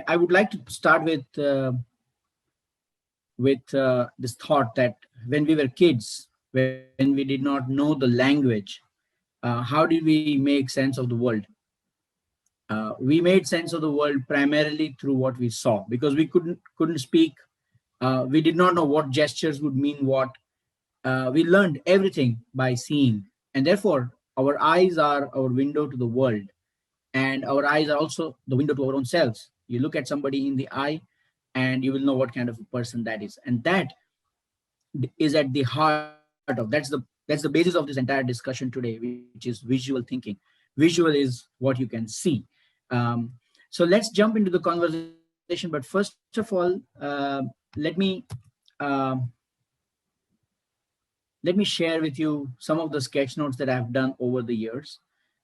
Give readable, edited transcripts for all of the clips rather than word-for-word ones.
I would like to start with this thought that when we were kids, when we did not know the language, how did we make sense of the world? We made sense of the world primarily through what we saw, because we couldn't speak. We did not know what gestures would mean what. We learned everything by seeing, and therefore our eyes are our window to the world, and our eyes are also the window to our own selves. You look at somebody in the eye, and you will know what kind of a person that is, and that is at the heart of that's the basis of this entire discussion today, which is visual thinking. Visual is what you can see. um, so let's jump into the conversation, but first of all, let me um, let me share with you some of the sketch notes that I've done over the years.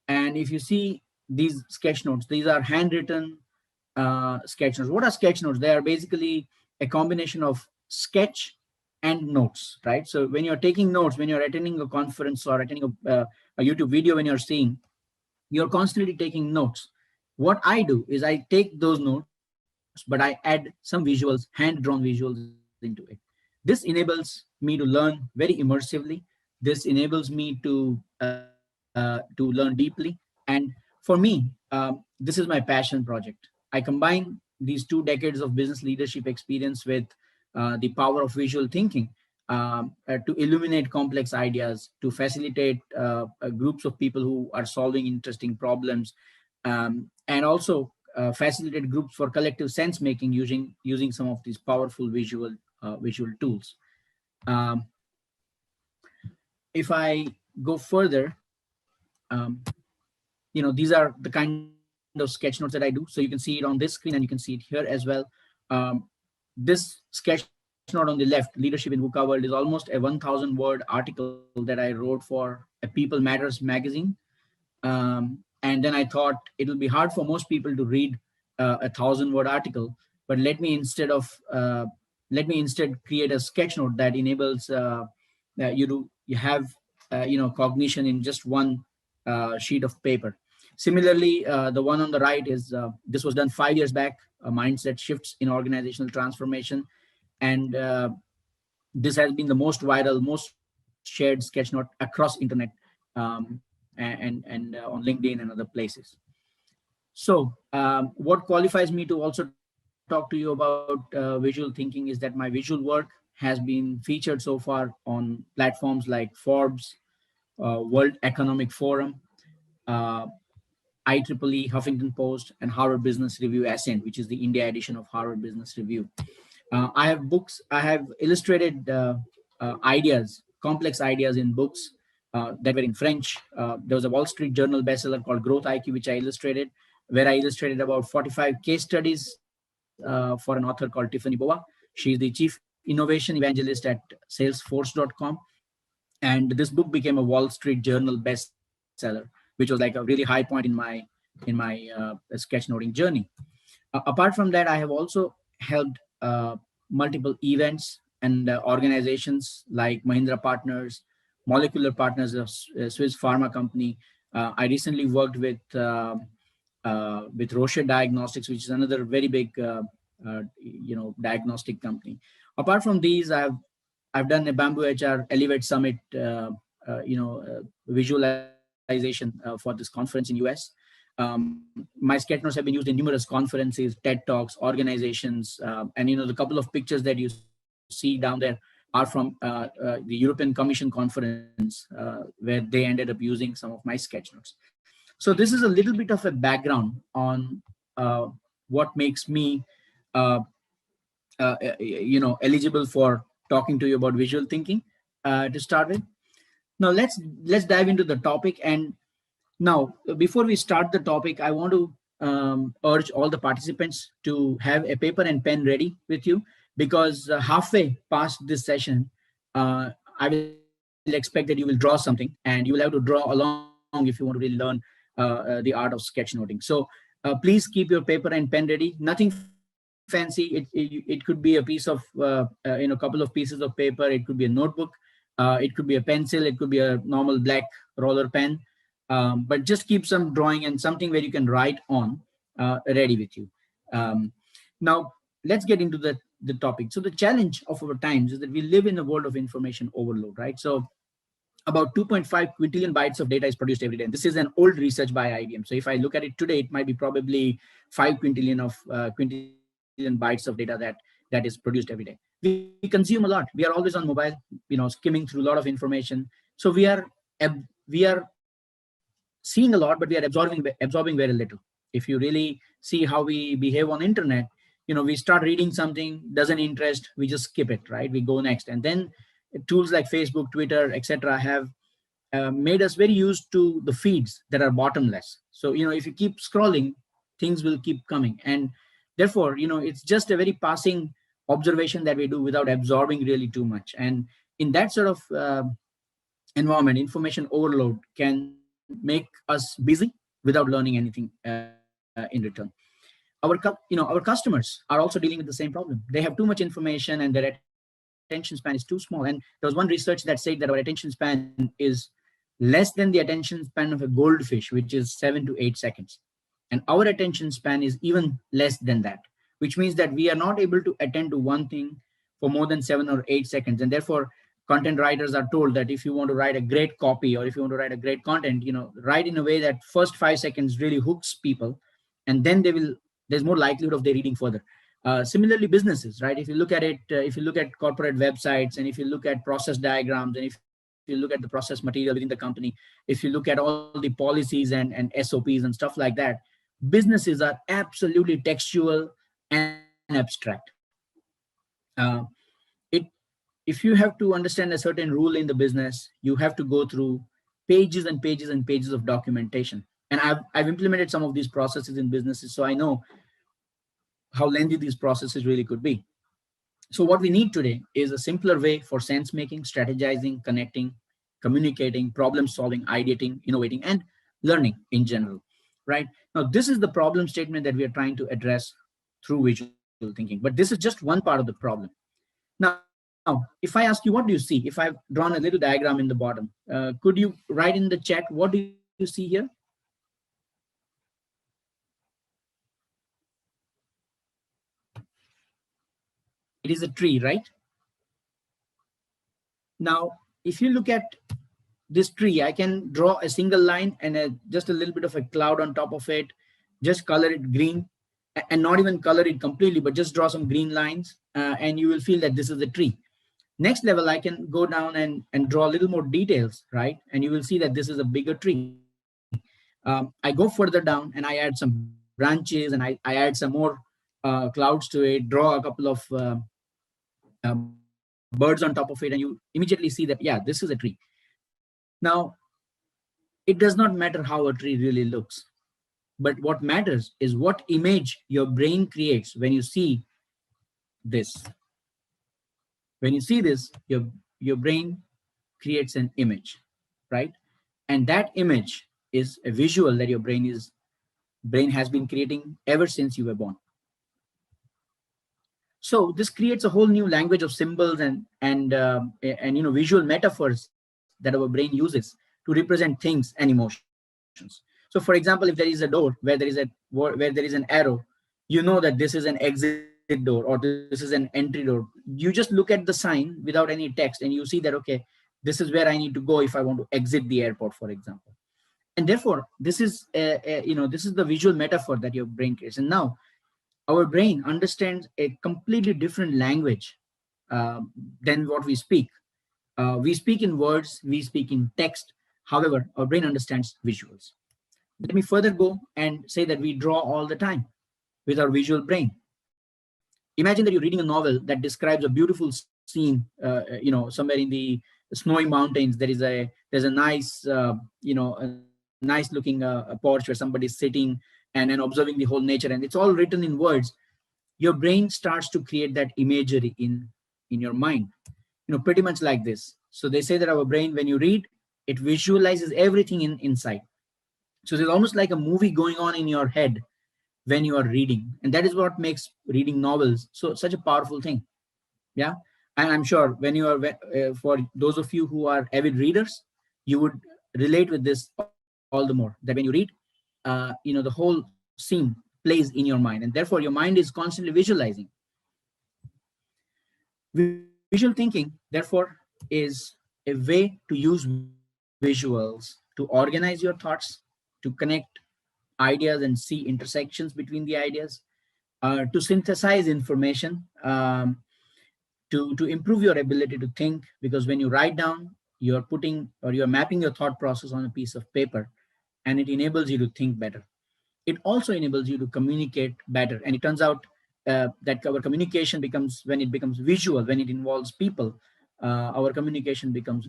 And if you see these sketch notes, these are handwritten sketch notes. What are sketch notes? They are basically a combination of sketch and notes, right? So when you're taking notes, when you're attending a conference or attending a YouTube video, when you're seeing, you're constantly taking notes. What I do is I take those notes, but I add some visuals, hand-drawn visuals into it. This enables me to learn very immersively. This enables me to learn deeply. And for me, this is my passion project. I combine these 2 decades of business leadership experience with the power of visual thinking to illuminate complex ideas, to facilitate groups of people who are solving interesting problems, and also facilitate groups for collective sense making using some of these powerful visual tools. Um, if I go further, these are the kind of sketch notes that I do. So you can see it on this screen, and you can see it here as well. Um, this sketch note on the left, Leadership in VUCA World, is almost a 1,000 word article that I wrote for a People Matters magazine. And then I thought it will be hard for most people to read a 1,000 word article, but let me instead create a sketch note that enables that you have cognition in just one sheet of paper. Similarly, the one on the right is this was done 5 years back, mindset shifts in organizational transformation, and this has been the most viral, most shared sketch note across internet, and on LinkedIn and other places. So what qualifies me to also talk to you about visual thinking is that my visual work has been featured so far on platforms like Forbes, World Economic Forum, uh, IEEE, Huffington Post, and Harvard Business Review Ascent, which is the India edition of Harvard Business Review. I have books, I have illustrated ideas, complex ideas in books that were in French. There was a Wall Street Journal bestseller called Growth IQ, which I illustrated, where I illustrated about 45 case studies for an author called Tiffany Boa. She's the chief innovation evangelist at salesforce.com. And this book became a Wall Street Journal bestseller, which was like a really high point in my sketchnoting journey. Apart from that, I have also helped multiple events and organizations like Mahindra Partners, Molecular Partners, a Swiss pharma company. I recently worked with Roche Diagnostics, which is another very big diagnostic company. Apart from these, I've done a Bamboo HR Elevate Summit visualization for this conference in US. My sketch notes have been used in numerous conferences, TED Talks, organizations, and the couple of pictures that you see down there are from the European Commission conference, where they ended up using some of my sketch notes. So this is a little bit of a background on what makes me, eligible for talking to you about visual thinking to start with. Now let's dive into the topic. And now, before we start the topic, I want to urge all the participants to have a paper and pen ready with you, because halfway past this session, I will expect that you will draw something, and you will have to draw along if you want to really learn the art of sketchnoting. So please keep your paper and pen ready. Nothing fancy. It could be a piece of, couple of pieces of paper. It could be a notebook. It could be a pencil. It could be a normal black roller pen. But just keep some drawing and something where you can write on ready with you. Now, let's get into the topic. So the challenge of our times is that we live in a world of information overload, right? So about 2.5 quintillion bytes of data is produced every day. And this is an old research by IBM. So if I look at it today, it might be probably 5 quintillion bytes of data that is produced every day. We consume a lot. We are always on mobile, skimming through a lot of information. So we are seeing a lot, but we are absorbing very little. If you really see how we behave on internet, we start reading something, doesn't interest, we just skip it, right? We go next. And then tools like Facebook, Twitter, etc. have made us very used to the feeds that are bottomless. So if you keep scrolling, things will keep coming, and therefore it's just a very passing observation that we do without absorbing really too much. And in that sort of environment, information overload can make us busy without learning anything in return. Our customers are also dealing with the same problem. They have too much information and their attention span is too small. And there was one research that said that our attention span is less than the attention span of a goldfish, which is 7 to 8 seconds. And our attention span is even less than that, which means that we are not able to attend to one thing for more than 7 or 8 seconds. And therefore, content writers are told that if you want to write a great copy or if you want to write a great content, write in a way that first 5 seconds really hooks people, and then there's more likelihood of they reading further. Similarly, businesses, right? If you look at it, if you look at corporate websites, and if you look at process diagrams, and if you look at the process material within the company, if you look at all the policies and SOPs and stuff like that, businesses are absolutely textual and abstract. If you have to understand a certain rule in the business, you have to go through pages and pages and pages of documentation. And I've implemented some of these processes in businesses, so I know how lengthy these processes really could be. So what we need today is a simpler way for sense making, strategizing, connecting, communicating, problem solving, ideating, innovating, and learning in general, right? Now, this is the problem statement that we are trying to address through visual thinking, but this is just one part of the problem. Now, if I ask you, what do you see? If I've drawn a little diagram in the bottom, could you write in the chat, what do you see here? It is a tree, right? Now, if you look at this tree, I can draw a single line and just a little bit of a cloud on top of it, just color it green, and not even color it completely, but just draw some green lines, and you will feel that this is a tree. Next level, I can go down and draw a little more details, right? And you will see that this is a bigger tree. I go further down and I add some branches, and I add some more clouds to it, draw a couple of birds on top of it, and you immediately see that, yeah, this is a tree. Now, it does not matter how a tree really looks, but what matters is what image your brain creates when you see this. When you see this, your brain creates an image, right? And that image is a visual that your brain has been creating ever since you were born. So this creates a whole new language of symbols and visual metaphors that our brain uses to represent things and emotions. So, for example, if there is a door where there is an arrow, you know that this is an exit door or this is an entry door. You just look at the sign without any text, and you see that, okay, this is where I need to go if I want to exit the airport, for example. And therefore, this is this is the visual metaphor that your brain creates. And now, our brain understands a completely different language than what we speak. We speak in words, we speak in text. However, our brain understands visuals. Let me further go and say that we draw all the time with our visual brain. Imagine that you're reading a novel that describes a beautiful scene, somewhere in the snowy mountains. There's a nice, a nice looking porch where somebody's sitting and observing the whole nature, and it's all written in words. Your brain starts to create that imagery in your mind, pretty much like this. So they say that our brain, when you read, it visualizes everything inside. So there's almost like a movie going on in your head when you are reading, and that is what makes reading novels such a powerful thing. Yeah. And I'm sure when you are, for those of you who are avid readers, you would relate with this all the more, that when you read, the whole scene plays in your mind, and therefore your mind is constantly visualizing. Visual thinking, therefore, is a way to use visuals to organize your thoughts, to connect ideas and see intersections between the ideas, to synthesize information, to improve your ability to think, because when you write down, you're putting or you're mapping your thought process on a piece of paper, and it enables you to think better. It also enables you to communicate better. And it turns out that our communication becomes, when it becomes visual, when it involves people, our communication becomes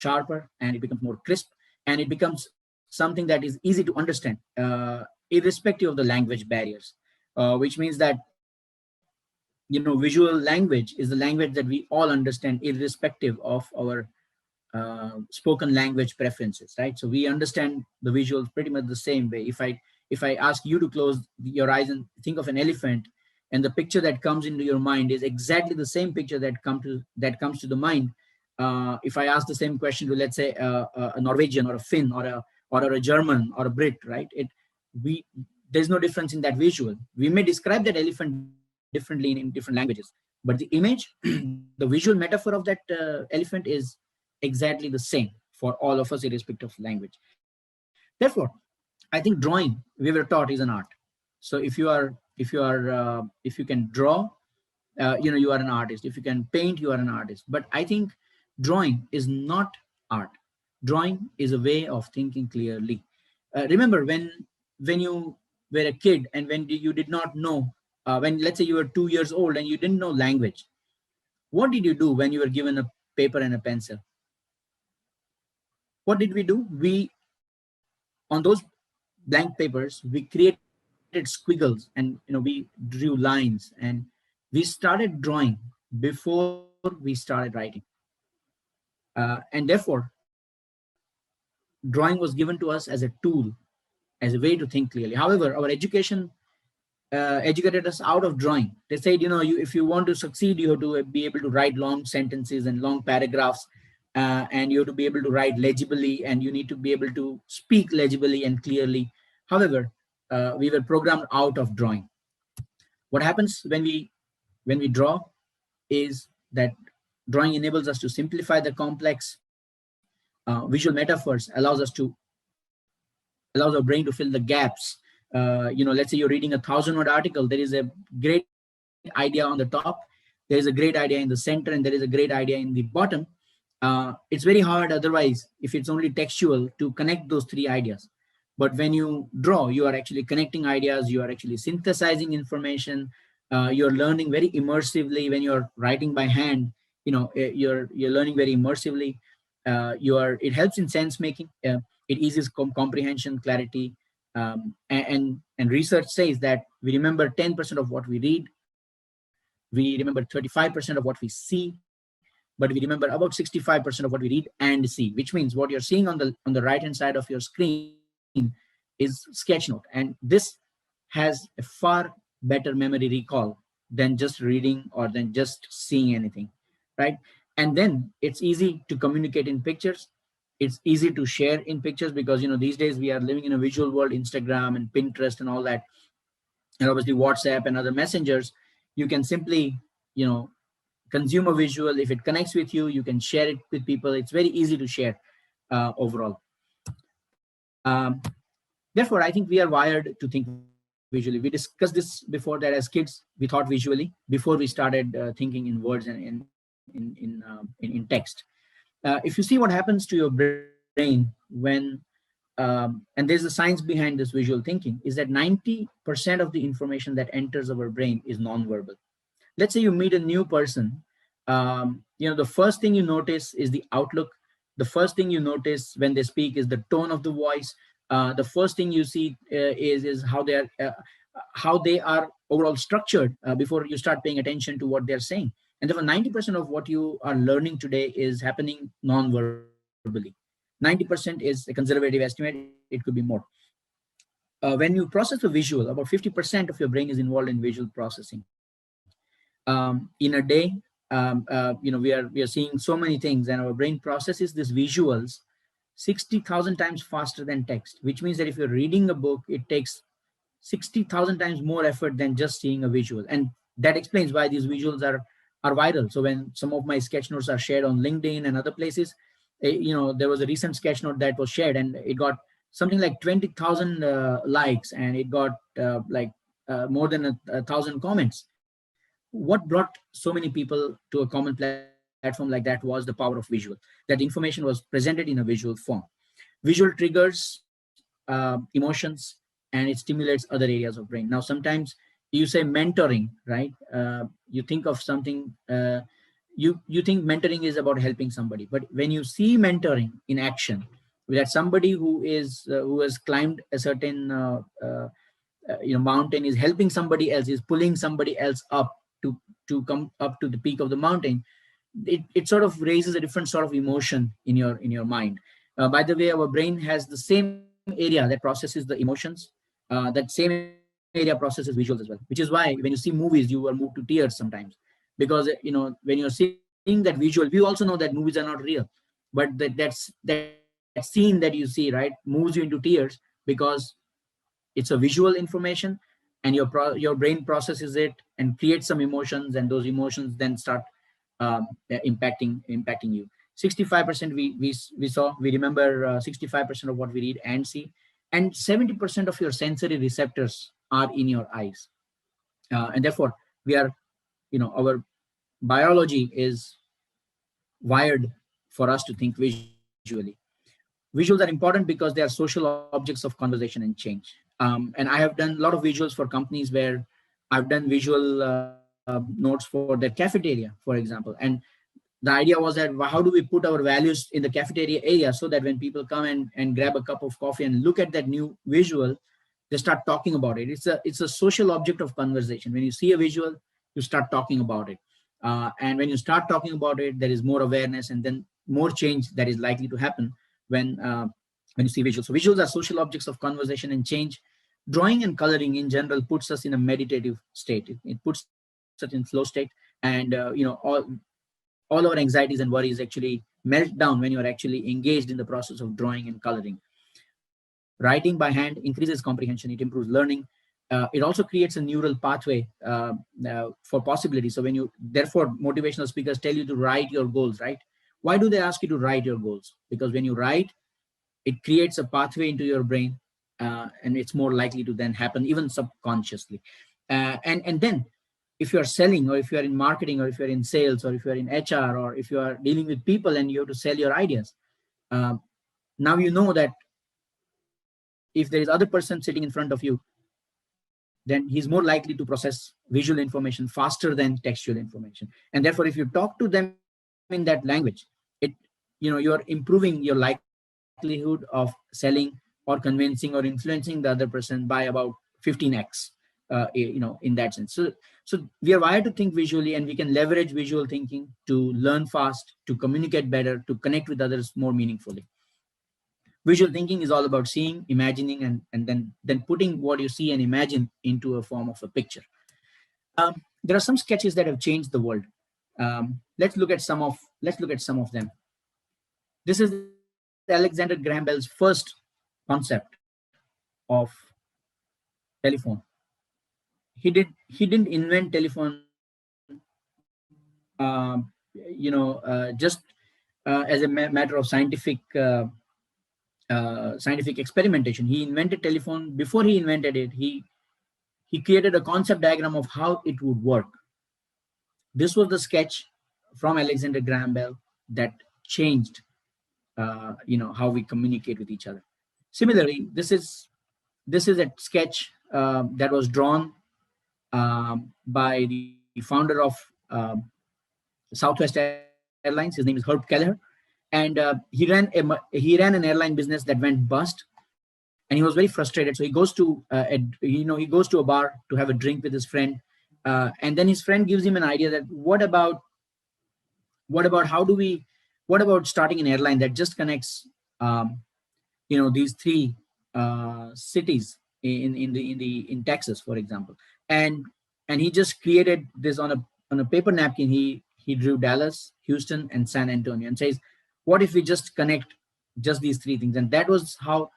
sharper and it becomes more crisp, and it becomes something that is easy to understand, irrespective of the language barriers, which means that, visual language is the language that we all understand, irrespective of our spoken language preferences, right? So we understand the visuals pretty much the same way. If I ask you to close your eyes and think of an elephant, and the picture that comes into your mind is exactly the same picture that comes to the mind. If I ask the same question to, let's say, a Norwegian or a Finn or a German or a Brit, right? We There's no difference in that visual. We may describe that elephant differently in different languages, but the image, the visual metaphor of that elephant is exactly the same for all of us, irrespective of language. Therefore, I think drawing, we were taught, is an art. So if you can draw, you are an artist. If you can paint, you are an artist. But I think drawing is not art. Drawing is a way of thinking clearly. Remember when you were a kid, and when you did not know, when, let's say, you were 2 years old and you didn't know language, what did you do when you were given a paper and a pencil? What did we do? We, on those blank papers, we created squiggles, and we drew lines, and we started drawing before we started writing. And therefore, drawing was given to us as a tool, as a way to think clearly. However, our education educated us out of drawing. They said, if you want to succeed, you have to be able to write long sentences and long paragraphs, and you have to be able to write legibly, and you need to be able to speak legibly and clearly. However, we were programmed out of drawing. What happens when we draw is that drawing enables us to simplify the complex. Visual metaphors allows our brain to fill the gaps. Let's say you're reading a 1,000-word article. There is a great idea on the top, there is a great idea in the center, and there is a great idea in the bottom. It's very hard otherwise, if it's only textual, to connect those three ideas. But when you draw, you are actually connecting ideas, you are actually synthesizing information, you're learning very immersively. When you're writing by hand, you're learning very immersively. It helps in sense making. It eases comprehension, clarity, and research says that we remember 10% of what we read, we remember 35% of what we see, but we remember about 65% of what we read and see, which means what you're seeing on the right hand side of your screen is Sketchnote, and this has a far better memory recall than just reading or than just seeing anything, right? And then it's easy to communicate in pictures. It's easy to share in pictures, because these days we are living in a visual world. Instagram and Pinterest and all that, and obviously WhatsApp and other messengers, you can simply consume a visual. If it connects with you, you can share it with people. It's very easy to share overall. Therefore, I think we are wired to think visually. We discussed this before, that as kids we thought visually before we started thinking in words and in text. If you see what happens to your brain when and there's a science behind this visual thinking, is that 90% of the information that enters our brain is non-verbal. Let's say you meet a new person. The first thing you notice is the outlook. The first thing you notice when they speak is the tone of the voice. The first thing you see is how they are overall structured before you start paying attention to what they're saying. And therefore 90% of what you are learning today is happening non-verbally. 90% is a conservative estimate. It could be more. When you process a visual, about 50% of your brain is involved in visual processing. In a day, we are seeing so many things, and our brain processes these visuals 60,000 times faster than text, which means that if you're reading a book, it takes 60,000 times more effort than just seeing a visual. And that explains why these visuals are viral. So when some of my sketch notes are shared on LinkedIn and other places, there was a recent sketch note that was shared and it got something like 20,000 likes, and it got more than a thousand comments. What brought so many people to a common platform like that was the power of visual. That information was presented in a visual form. Visual triggers emotions, and it stimulates other areas of brain. Now, sometimes you say mentoring, right? You think of something, you think mentoring is about helping somebody, but when you see mentoring in action, that somebody who has climbed a certain mountain is helping somebody else, is pulling somebody else up to come up to the peak of the mountain, it sort of raises a different sort of emotion in your mind. By the way, our brain has the same area that processes the emotions. That same area processes visuals as well, which is why when you see movies, you are moved to tears sometimes, because when you're seeing that visual, we also know that movies are not real, but that scene that you see, right, moves you into tears because it's a visual information, and your brain processes it and creates some emotions, and those emotions then start impacting you. 65% we saw, we remember 65% of what we read and see, and 70% of your sensory receptors are in your eyes. And therefore we are, our biology is wired for us to think visually. Visuals are important because they are social objects of conversation and change. And I have done a lot of visuals for companies where I've done visual notes for their cafeteria, for example. And the idea was that how do we put our values in the cafeteria area so that when people come and grab a cup of coffee and look at that new visual, they start talking about it. It's a social object of conversation. When you see a visual, you start talking about it. And when you start talking about it, there is more awareness, and then more change that is likely to happen when you see visuals. So visuals are social objects of conversation and change. Drawing and coloring in general puts us in a meditative state. It puts us in flow state, and all our anxieties and worries actually melt down when you are actually engaged in the process of drawing and coloring. Writing by hand increases comprehension, it improves learning. It also creates a neural pathway for possibility. So therefore, motivational speakers tell you to write your goals, right? Why do they ask you to write your goals? Because when you write, it creates a pathway into your brain, and it's more likely to then happen even subconsciously. And then if you're selling, or if you're in marketing, or if you're in sales, or if you're in HR, or if you are dealing with people and you have to sell your ideas, now you know that if there is other person sitting in front of you, then he's more likely to process visual information faster than textual information. And therefore, if you talk to them in that language, you're improving your likelihood of selling or convincing or influencing the other person by about 15x, in that sense. So we are wired to think visually, and we can leverage visual thinking to learn fast, to communicate better, to connect with others more meaningfully. Visual thinking is all about seeing, imagining, and then putting what you see and imagine into a form of a picture. There are some sketches that have changed the world. Let's look at some of them. This is Alexander Graham Bell's first concept of telephone. He didn't invent telephone, just as a matter of scientific experimentation. He invented telephone. Before he invented it, he created a concept diagram of how it would work. This was the sketch from Alexander Graham Bell that changed, how we communicate with each other. Similarly, this is a sketch that was drawn by the founder of Southwest Airlines. His name is Herb Kelleher, and he ran an airline business that went bust, and he was very frustrated. So he goes to a bar to have a drink with his friend, and then his friend gives him an idea that what about starting an airline that just connects these three cities in Texas, for example. And he just created this on a paper napkin. He drew Dallas, Houston, and San Antonio, and says, what if we just connect just these three things? And that was how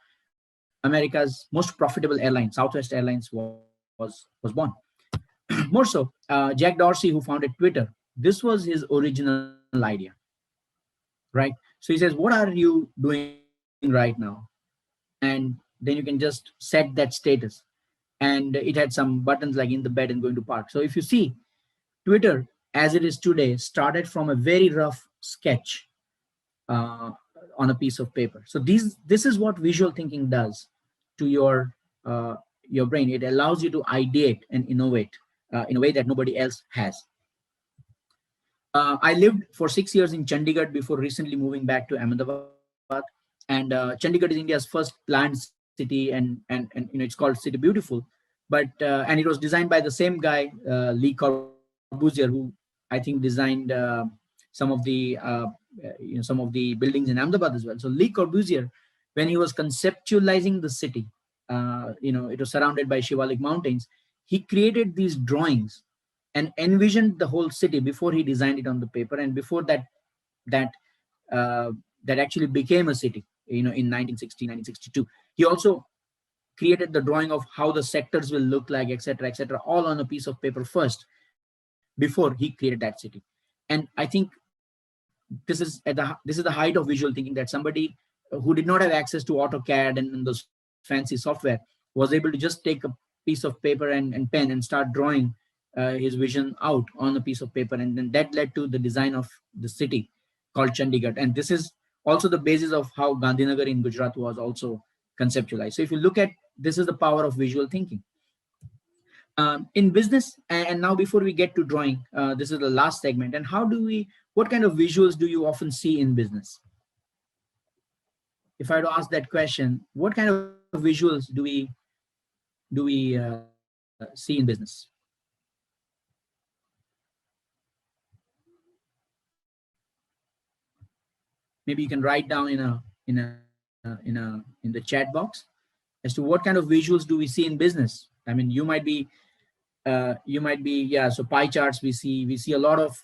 America's most profitable airline, Southwest Airlines, was born. More so, Jack Dorsey, who founded Twitter, this was his original idea, right? So he says, "What are you doing right now?" And then you can just set that status. And it had some buttons like in the bed and going to park. So if you see, Twitter, as it is today, started from a very rough sketch uh, on a piece of paper. So this is what visual thinking does to your brain. It allows you to ideate and innovate in a way that nobody else has. I lived for 6 years in Chandigarh before recently moving back to Ahmedabad, and Chandigarh is India's first planned city, and it's called City Beautiful, but and it was designed by the same guy, Lee Corbusier, who I think designed some of the some of the buildings in Ahmedabad as well. So Lee Corbusier, when he was conceptualizing the city, it was surrounded by Shivalik mountains. He created these drawings and envisioned the whole city before he designed it on the paper, and before that uh, that actually became a city, in 1960, 1962. He also created the drawing of how the sectors will look like, etc., etc., all on a piece of paper first before he created that city. And I think this is the height of visual thinking, that somebody who did not have access to AutoCAD and those fancy software was able to just take a piece of paper and pen and start drawing his vision out on a piece of paper, and then that led to the design of the city called Chandigarh. And this is also the basis of how Gandhinagar in Gujarat was also conceptualized. So if you look at, this is the power of visual thinking in business. And now before we get to drawing, this is the last segment. And what kind of visuals do you often see in business? If I were to ask that question, what kind of visuals do we see in business? Maybe you can write down in the chat box as to what kind of visuals do we see in business. I mean, you might be, yeah. So pie charts, we see a lot of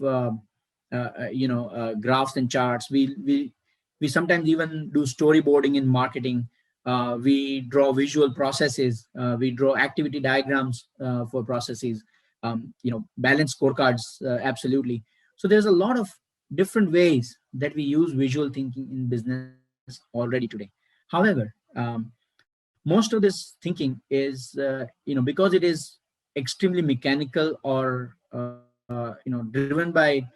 graphs and charts. We sometimes even do storyboarding in marketing. We draw visual processes. We draw activity diagrams for processes. Balance scorecards, absolutely. So there's a lot of different ways that we use visual thinking in business already today. However, most of this thinking is because it is extremely mechanical, or driven by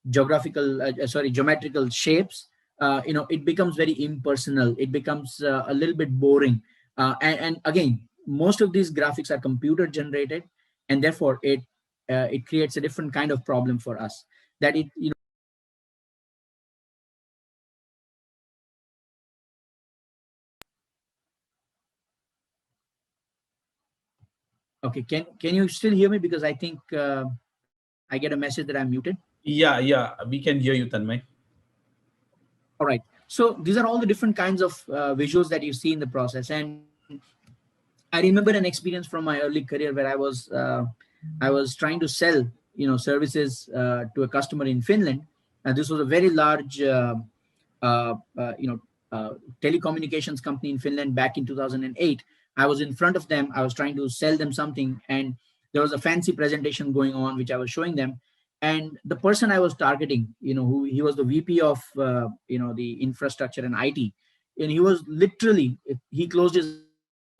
geometrical shapes. It becomes very impersonal. It becomes a little bit boring. And again, most of these graphics are computer generated, and therefore it creates a different kind of problem for us, that okay, can you still hear me? Because I think I get a message that I'm muted. Yeah, we can hear you, Tanmay. All right. So these are all the different kinds of visuals that you see in the process. And I remember an experience from my early career where I was trying to sell services to a customer in Finland. And this was a very large uh, uh, you know telecommunications company in Finland back in 2008. I was in front of them. I was trying to sell them something, and there was a fancy presentation going on which I was showing them. And the person I was targeting, who he was the VP of the infrastructure and IT, and he was literally, he closed his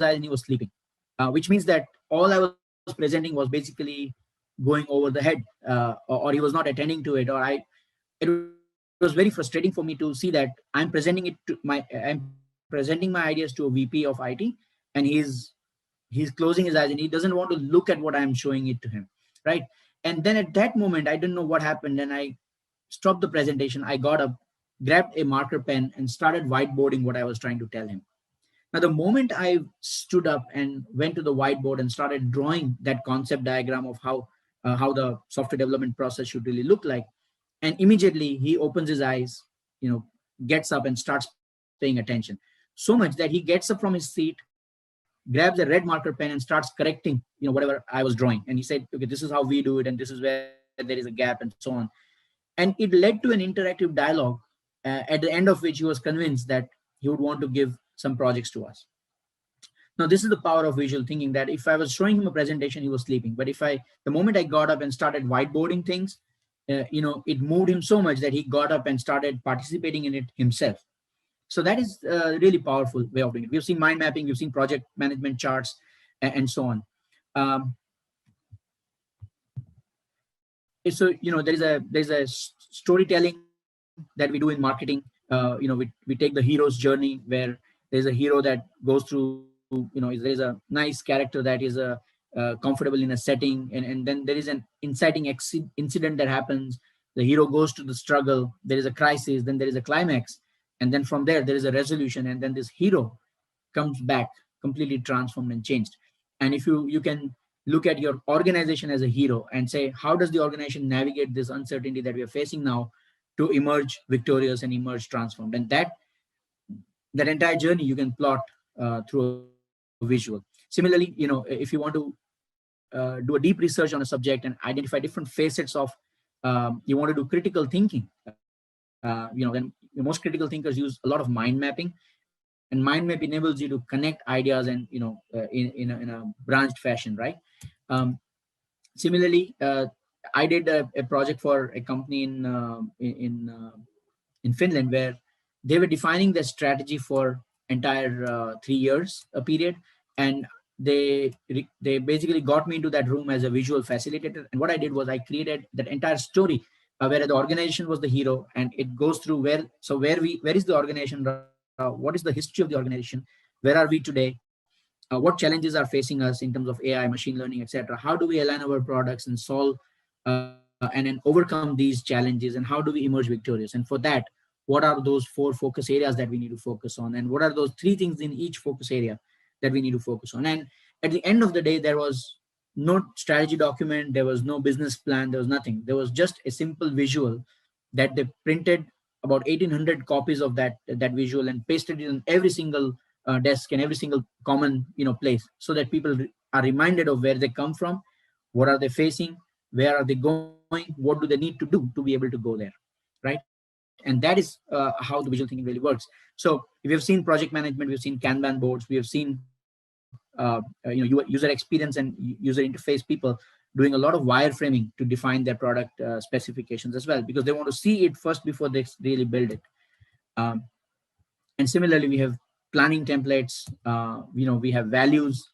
eyes and he was sleeping, which means that all I was presenting was basically going over the head, or he was not attending to it, it was very frustrating for me to see that I'm presenting my ideas to a VP of IT, and he's closing his eyes and he doesn't want to look at what I'm showing it to him, right? And then at that moment, I didn't know what happened, and I stopped the presentation. I got up, grabbed a marker pen, and started whiteboarding what I was trying to tell him. Now, the moment I stood up and went to the whiteboard and started drawing that concept diagram of how the software development process should really look like, and immediately he opens his eyes, gets up and starts paying attention. So much that he gets up from his seat, grabs a red marker pen, and starts correcting, whatever I was drawing. And he said, "Okay, this is how we do it, and this is where there is a gap," and so on. And it led to an interactive dialogue, at the end of which he was convinced that he would want to give some projects to us. Now, this is the power of visual thinking, that if I was showing him a presentation, he was sleeping. But the moment I got up and started whiteboarding things, it moved him so much that he got up and started participating in it himself. So that is a really powerful way of doing it. We've seen mind mapping, we've seen project management charts, and so on. So there's a storytelling that we do in marketing. We take the hero's journey, where there's a hero that goes through, there's a nice character that is comfortable in a setting, and then there is an inciting incident that happens. The hero goes to the struggle, there is a crisis, then there is a climax, and then from there is a resolution, and then this hero comes back completely transformed and changed. And if you can look at your organization as a hero and say, how does the organization navigate this uncertainty that we are facing now to emerge victorious and emerge transformed? And that entire journey you can plot through a visual. Similarly, if you want to do a deep research on a subject and identify different facets of, you want to do critical thinking, then most critical thinkers use a lot of mind mapping, and mind map enables you to connect ideas and in a branched fashion, right? Similarly, I did a project for a company in Finland, where they were defining their strategy for entire 3 years a period, and they basically got me into that room as a visual facilitator. And what I did was I created that entire story where the organization was the hero, and it goes through where is the organization, what is the history of the organization, where are we today, what challenges are facing us in terms of AI, machine learning, etc. How do we align our products and solve and then overcome these challenges, and how do we emerge victorious? And for that, what are those 4 focus areas that we need to focus on, and what are those 3 things in each focus area that we need to focus on? And at the end of the day, there was no strategy document, there was no business plan, there was nothing. There was just a simple visual that they printed about 1800 copies of that visual and pasted it on every single desk and every single common place, so that people are reminded of where they come from, what are they facing, where are they going, what do they need to do to be able to go there, right? And that is how the visual thinking really works. So we have seen project management, we've seen Kanban boards, we have seen user experience and user interface people doing a lot of wireframing to define their product specifications as well, because they want to see it first before they really build it. And similarly, we have planning templates, we have values.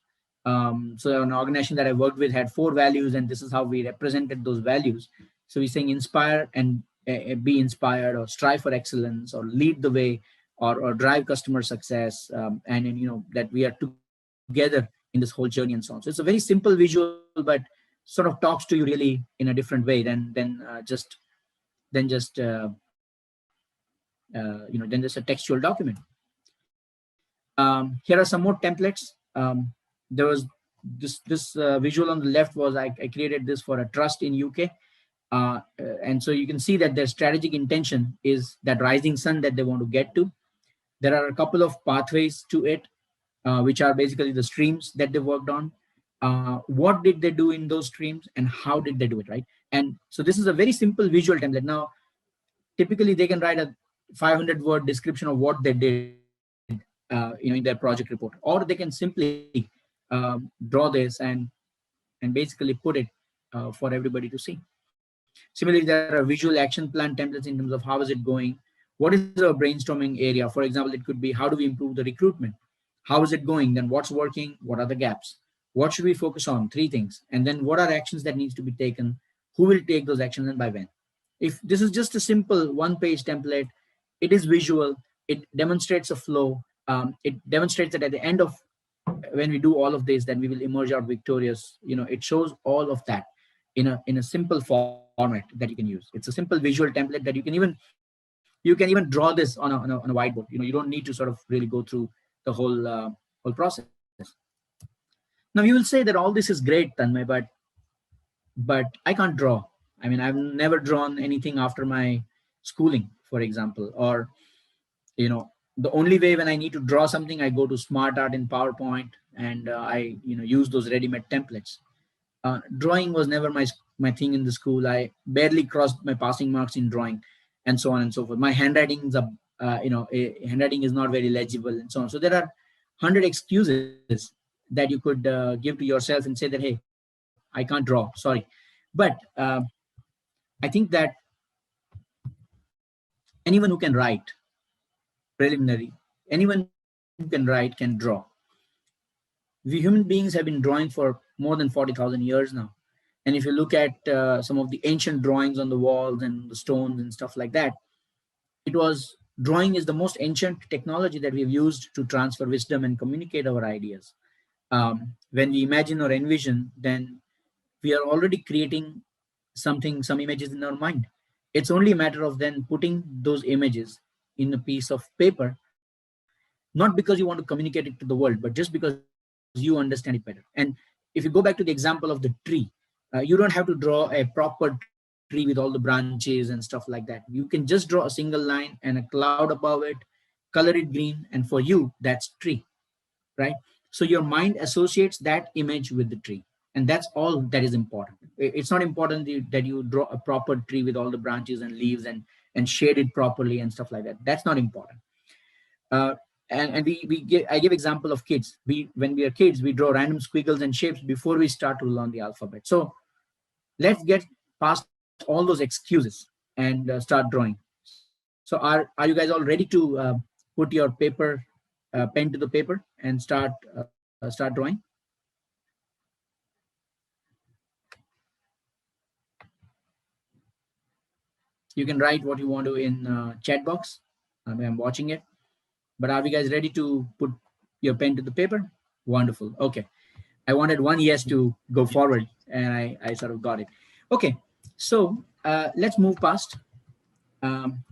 So an organization that I worked with had 4 values, and this is how we represented those values. So we're saying inspire and be inspired, or strive for excellence, or lead the way, or drive customer success, and that we are together in this whole journey and so on. So it's a very simple visual, but sort of talks to you really in a different way than just a textual document. Here are some more templates. There was this visual on the left was I created this for a trust in UK. And so you can see that their strategic intention is that rising sun that they want to get to. There are a couple of pathways to it, which are basically the streams that they worked on. What did they do in those streams, and how did they do it, right? And so this is a very simple visual template. Now, typically they can write a 500-word description of what they did in their project report, or they can simply draw this and basically put it for everybody to see. Similarly, there are visual action plan templates in terms of how is it going, what is the brainstorming area. For example, it could be, how do we improve the recruitment, how is it going, then what's working, what are the gaps, what should we focus on, 3 things, and then what are actions that needs to be taken, who will take those actions, and by when. If this is just a simple 1-page template, it is visual, it demonstrates a flow, it demonstrates that at the end of when we do all of this, then we will emerge out victorious. It shows all of that in a simple format that you can use. It's a simple visual template that you can even draw this on a whiteboard. You don't need to sort of really go through the whole process. Now you will say that all this is great, Tanmay, but I can't draw. I mean, I've never drawn anything after my schooling, for example, or the only way when I need to draw something, I go to SmartArt in PowerPoint, and I use those ready-made templates. Drawing was never my thing in the school. I barely crossed my passing marks in drawing, and so on and so forth. My handwriting is handwriting is not very legible, and so on. So there are 100 excuses that you could give to yourself and say that, hey, I can't draw, sorry. But I think that anyone who can write preliminary, anyone who can write can draw. We human beings have been drawing for more than 40,000 years now. And if you look at some of the ancient drawings on the walls and the stones and stuff like that, it was drawing is the most ancient technology that we've used to transfer wisdom and communicate our ideas. When we imagine or envision, then we are already creating something, some images in our mind. It's only a matter of then putting those images in a piece of paper, not because you want to communicate it to the world, but just because you understand it better. And if you go back to the example of the tree, you don't have to draw a proper tree with all the branches and stuff like that. You can just draw a single line and a cloud above it, color it green, and for you, that's tree, right? So your mind associates that image with the tree, and that's all that is important. It's not important that you draw a proper tree with all the branches and leaves and shade it properly and stuff like that. That's not important. Uh, I give example of kids. When we are kids, we draw random squiggles and shapes before we start to learn the alphabet. So let's get past all those excuses and start drawing. So are you guys all ready to put your paper pen to the paper and start drawing? You can write what you want to in chat box. I mean, I'm watching it. But are you guys ready to put your pen to the paper? Wonderful. Okay. I wanted one yes to go forward, and I sort of got it. Okay. So let's move past. Um,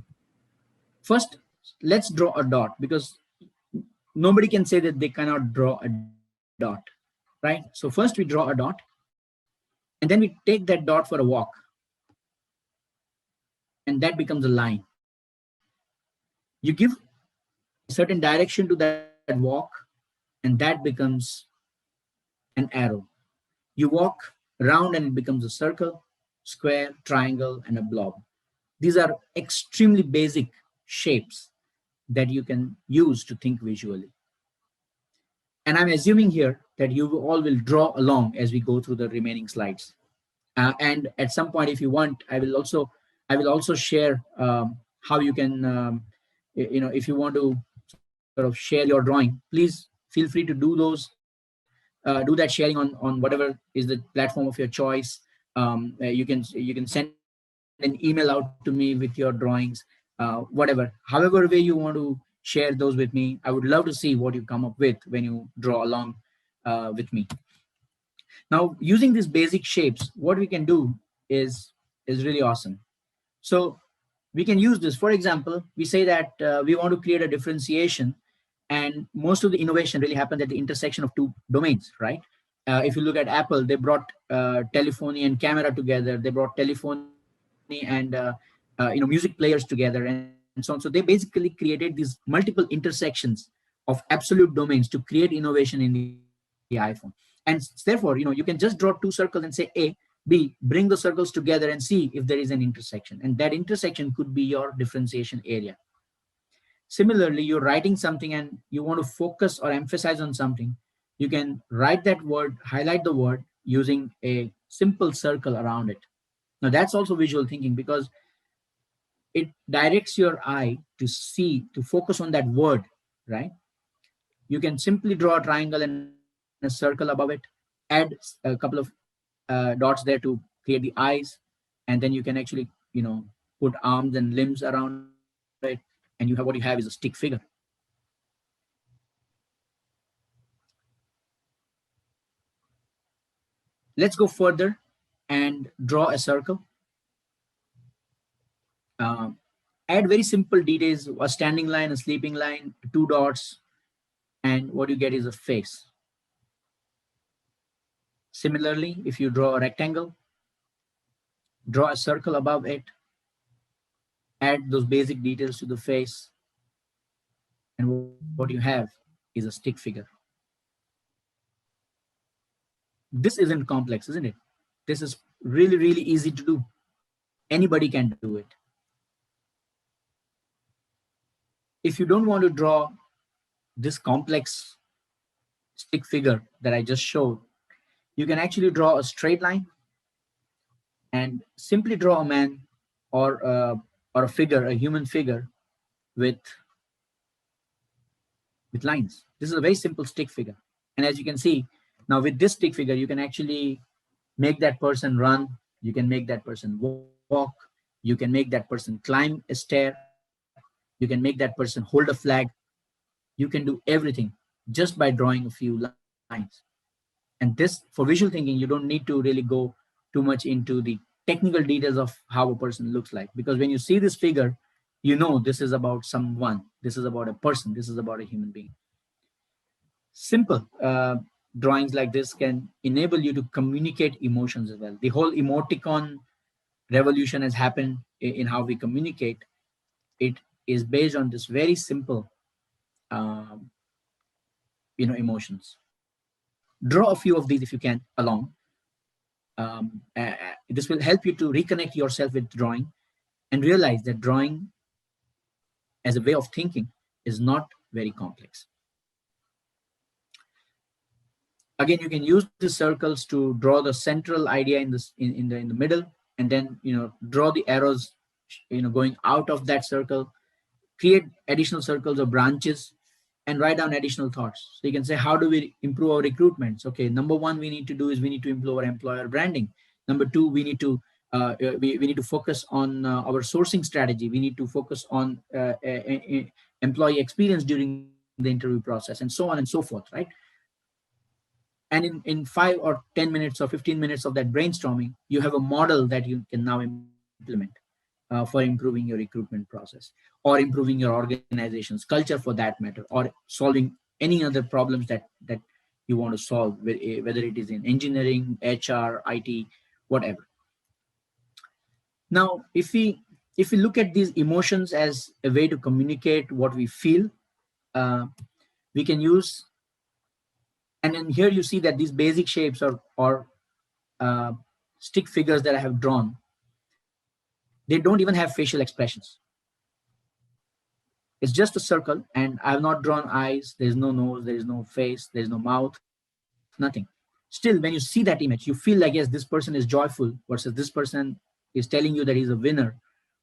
First, let's draw a dot, because nobody can say that they cannot draw a dot, right? So first we draw a dot, and then we take that dot for a walk, and that becomes a line. You give a certain direction to that walk, and that becomes an arrow. You walk around and it becomes a circle, square, triangle, and a blob. These are extremely basic shapes that you can use to think visually. And I'm assuming here that you all will draw along as we go through the remaining slides. And at some point, if you want, I will also share how you can, if you want to sort of share your drawing, please feel free to do those, do that sharing on whatever is the platform of your choice. You can send an email out to me with your drawings, whatever, however way you want to share those with me. I would love to see what you come up with when you draw along with me. Now, using these basic shapes, what we can do is really awesome. So we can use this. For example, we say that we want to create a differentiation, and most of the innovation really happens at the intersection of two domains, right? If you look at Apple, they brought telephony and camera together. They brought telephony and music players together, and so on. So they basically created these multiple intersections of absolute domains to create innovation in the iPhone. And therefore, you can just draw two circles and say A, B, bring the circles together and see if there is an intersection. And that intersection could be your differentiation area. Similarly, you're writing something and you want to focus or emphasize on something. You can write that word, highlight the word using a simple circle around it. Now that's also visual thinking, because it directs your eye to see, to focus on that word, right? You can simply draw a triangle and a circle above it, add a couple of dots there to create the eyes, and then you can actually, put arms and limbs around it, and you have what you have is a stick figure. Let's go further and draw a circle. Um, Add very simple details: a standing line, a sleeping line, two dots, and what you get is a face. Similarly, if you draw a rectangle, draw a circle above it, add those basic details to the face, and what you have is a stick figure. This isn't complex, isn't it? This is really, really easy to do. Anybody can do it. If you don't want to draw this complex stick figure that I just showed, you can actually draw a straight line and simply draw a man or a figure, a human figure with lines. This is a very simple stick figure. And as you can see, now with this stick figure, you can actually make that person run. You can make that person walk. You can make that person climb a stair. You can make that person hold a flag. You can do everything just by drawing a few lines. And this, for visual thinking, you don't need to really go too much into the technical details of how a person looks like. Because when you see this figure, you know this is about someone. This is about a person. This is about a human being. Simple drawings like this can enable you to communicate emotions as well. The whole emoticon revolution has happened in how we communicate. It is based on this very simple, um, emotions. Draw a few of these if you can along. This will help you to reconnect yourself with drawing and realize that drawing as a way of thinking is not very complex. Again, you can use the circles to draw the central idea in this in the middle, and then draw the arrows going out of that circle, create additional circles or branches, and write down additional thoughts. So you can say, how do we improve our recruitments? Okay, number one we need to do is we need to improve our employer branding. Number two, we need to we need to focus on our sourcing strategy. We need to focus on employee experience during the interview process, and so on and so forth, right? And in 5 or 10 minutes or 15 minutes of that brainstorming, you have a model that you can now implement for improving your recruitment process, or improving your organization's culture for that matter, or solving any other problems that you want to solve, whether it is in engineering, HR, IT, whatever. Now, if we look at these emotions as a way to communicate what we feel, uh, we can use. And then here you see that these basic shapes or uh, stick figures that I have drawn, they don't even have facial expressions. It's just a circle, and I have not drawn eyes. There's no nose, there is no face, there's no mouth, nothing. Still, when you see that image, you feel like, yes, this person is joyful, versus this person is telling you that he's a winner,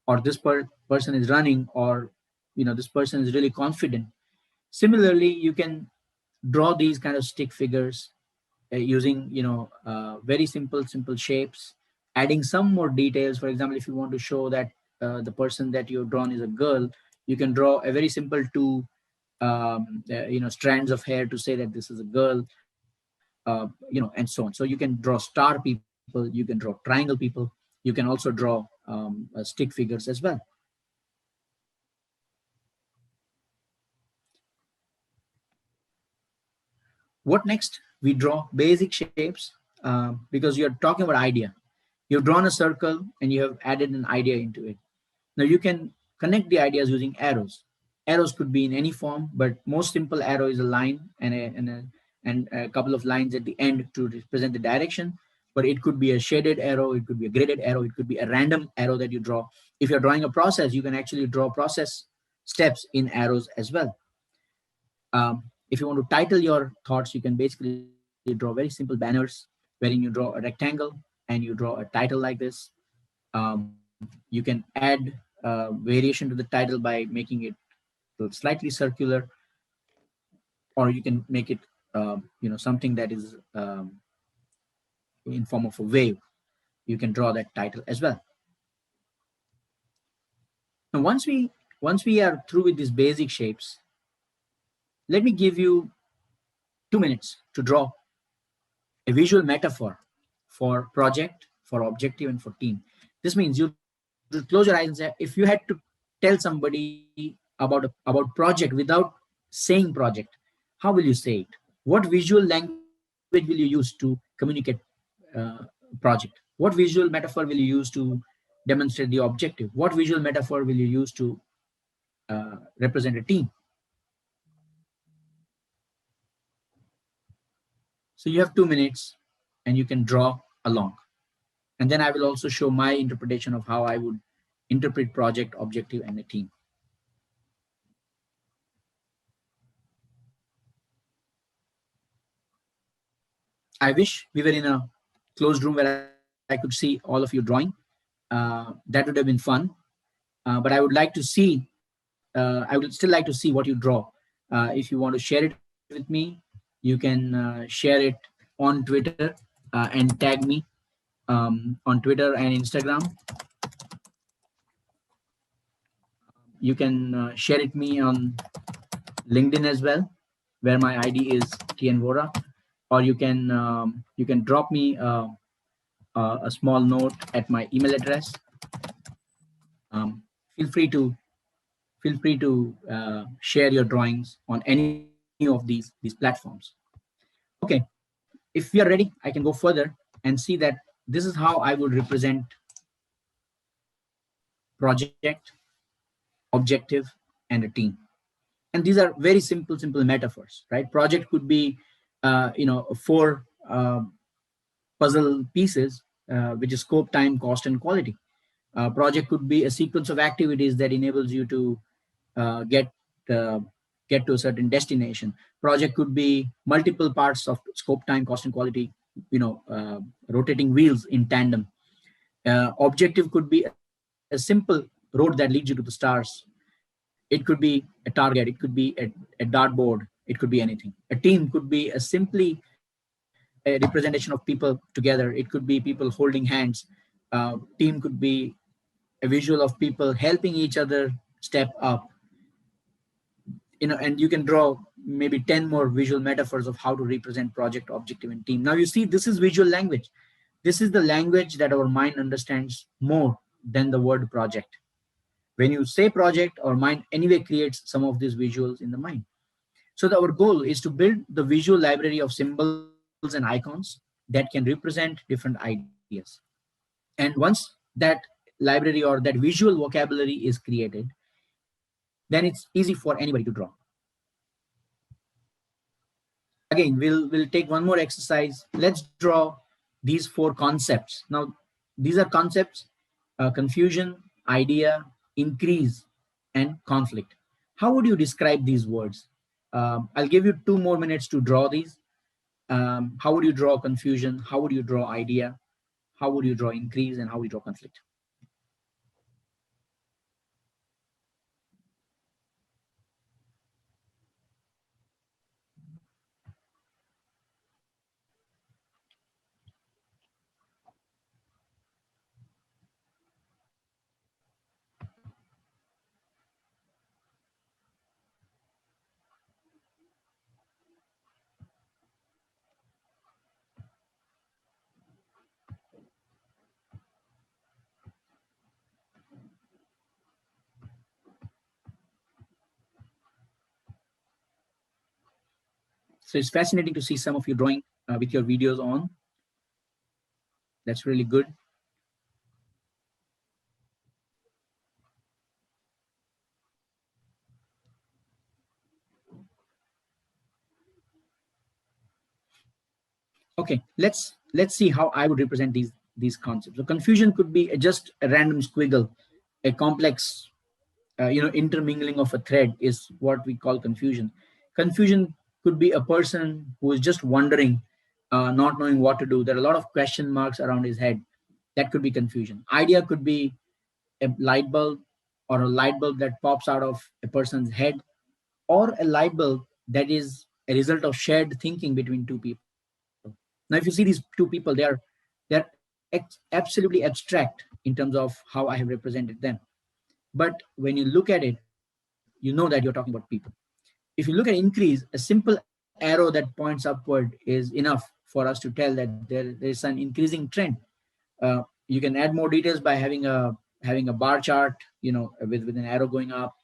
or this person is running, or this person is really confident. Similarly, you can draw these kind of stick figures using very simple shapes, adding some more details. For example, if you want to show that the person that you've drawn is a girl, you can draw a very simple two strands of hair to say that this is a girl, and so on. So you can draw star people, you can draw triangle people, you can also draw stick figures as well. What next? We draw basic shapes, because you're talking about idea. You've drawn a circle and you have added an idea into it. Now you can connect the ideas using arrows. Arrows could be in any form, but most simple arrow is a line and a couple of lines at the end to represent the direction. But it could be a shaded arrow, it could be a graded arrow, it could be a random arrow that you draw. If you're drawing a process, you can actually draw process steps in arrows as well. If you want to title your thoughts, you can basically draw very simple banners wherein you draw a rectangle and you draw a title like this. You can add variation to the title by making it slightly circular, or you can make it something that is in form of a wave. You can draw that title as well. Now, once we are through with these basic shapes, let me give you 2 minutes to draw a visual metaphor for project, for objective, and for team. This means you close your eyes and say, if you had to tell somebody about project without saying project, how will you say it? What visual language will you use to communicate project? What visual metaphor will you use to demonstrate the objective? What visual metaphor will you use to represent a team? So you have 2 minutes and you can draw along. And then I will also show my interpretation of how I would interpret project, objective, and a team. I wish we were in a closed room where I could see all of you drawing. That would have been fun. But I would like to see, I would still like to see what you draw. If you want to share it with me, you can share it on Twitter and tag me on Twitter and Instagram. You can share it me on LinkedIn as well, where my ID is TN Vora, or you can drop me a small note at my email address. Um, feel free to share your drawings on any of these platforms. Okay, if we are ready, I can go further and see that this is how I would represent project, objective, and a team. And these are very simple metaphors, right? Project could be four puzzle pieces, which is scope, time, cost, and quality. Project could be a sequence of activities that enables you to uh, get uh, get to a certain destination. Project could be multiple parts of scope, time, cost, and quality, rotating wheels in tandem. Objective could be a simple road that leads you to the stars. It could be a target, it could be a dartboard, it could be anything. A team could be a simply a representation of people together. It could be people holding hands. Team could be a visual of people helping each other step up. And you can draw maybe 10 more visual metaphors of how to represent project, objective, and team. Now you see, this is visual language. This is the language that our mind understands more than the word project. When you say project, our mind anyway creates some of these visuals in the mind. So our goal is to build the visual library of symbols and icons that can represent different ideas. And once that library or that visual vocabulary is created, then it's easy for anybody to draw. Again, we'll take one more exercise. Let's draw these four concepts. Now, these are concepts: confusion, idea, increase, and conflict. How would you describe these words? I'll give you 2 more minutes to draw these. How would you draw confusion? How would you draw idea? How would you draw increase? And how would you draw conflict? So it's fascinating to see some of you drawing with your videos on. That's really good. Okay, let's see how I would represent these concepts. So confusion could be just a random squiggle. A complex intermingling of a thread is what we call confusion. Confusion could be a person who is just wondering, not knowing what to do. There are a lot of question marks around his head. That could be confusion. Idea could be a light bulb, or a light bulb that pops out of a person's head, or a light bulb that is a result of shared thinking between two people. Now, if you see these two people, they're absolutely abstract in terms of how I have represented them. But when you look at it, you know that you're talking about people. If you look at increase, a simple arrow that points upward is enough for us to tell that there is an increasing trend. You can add more details by having a bar chart, with an arrow going up.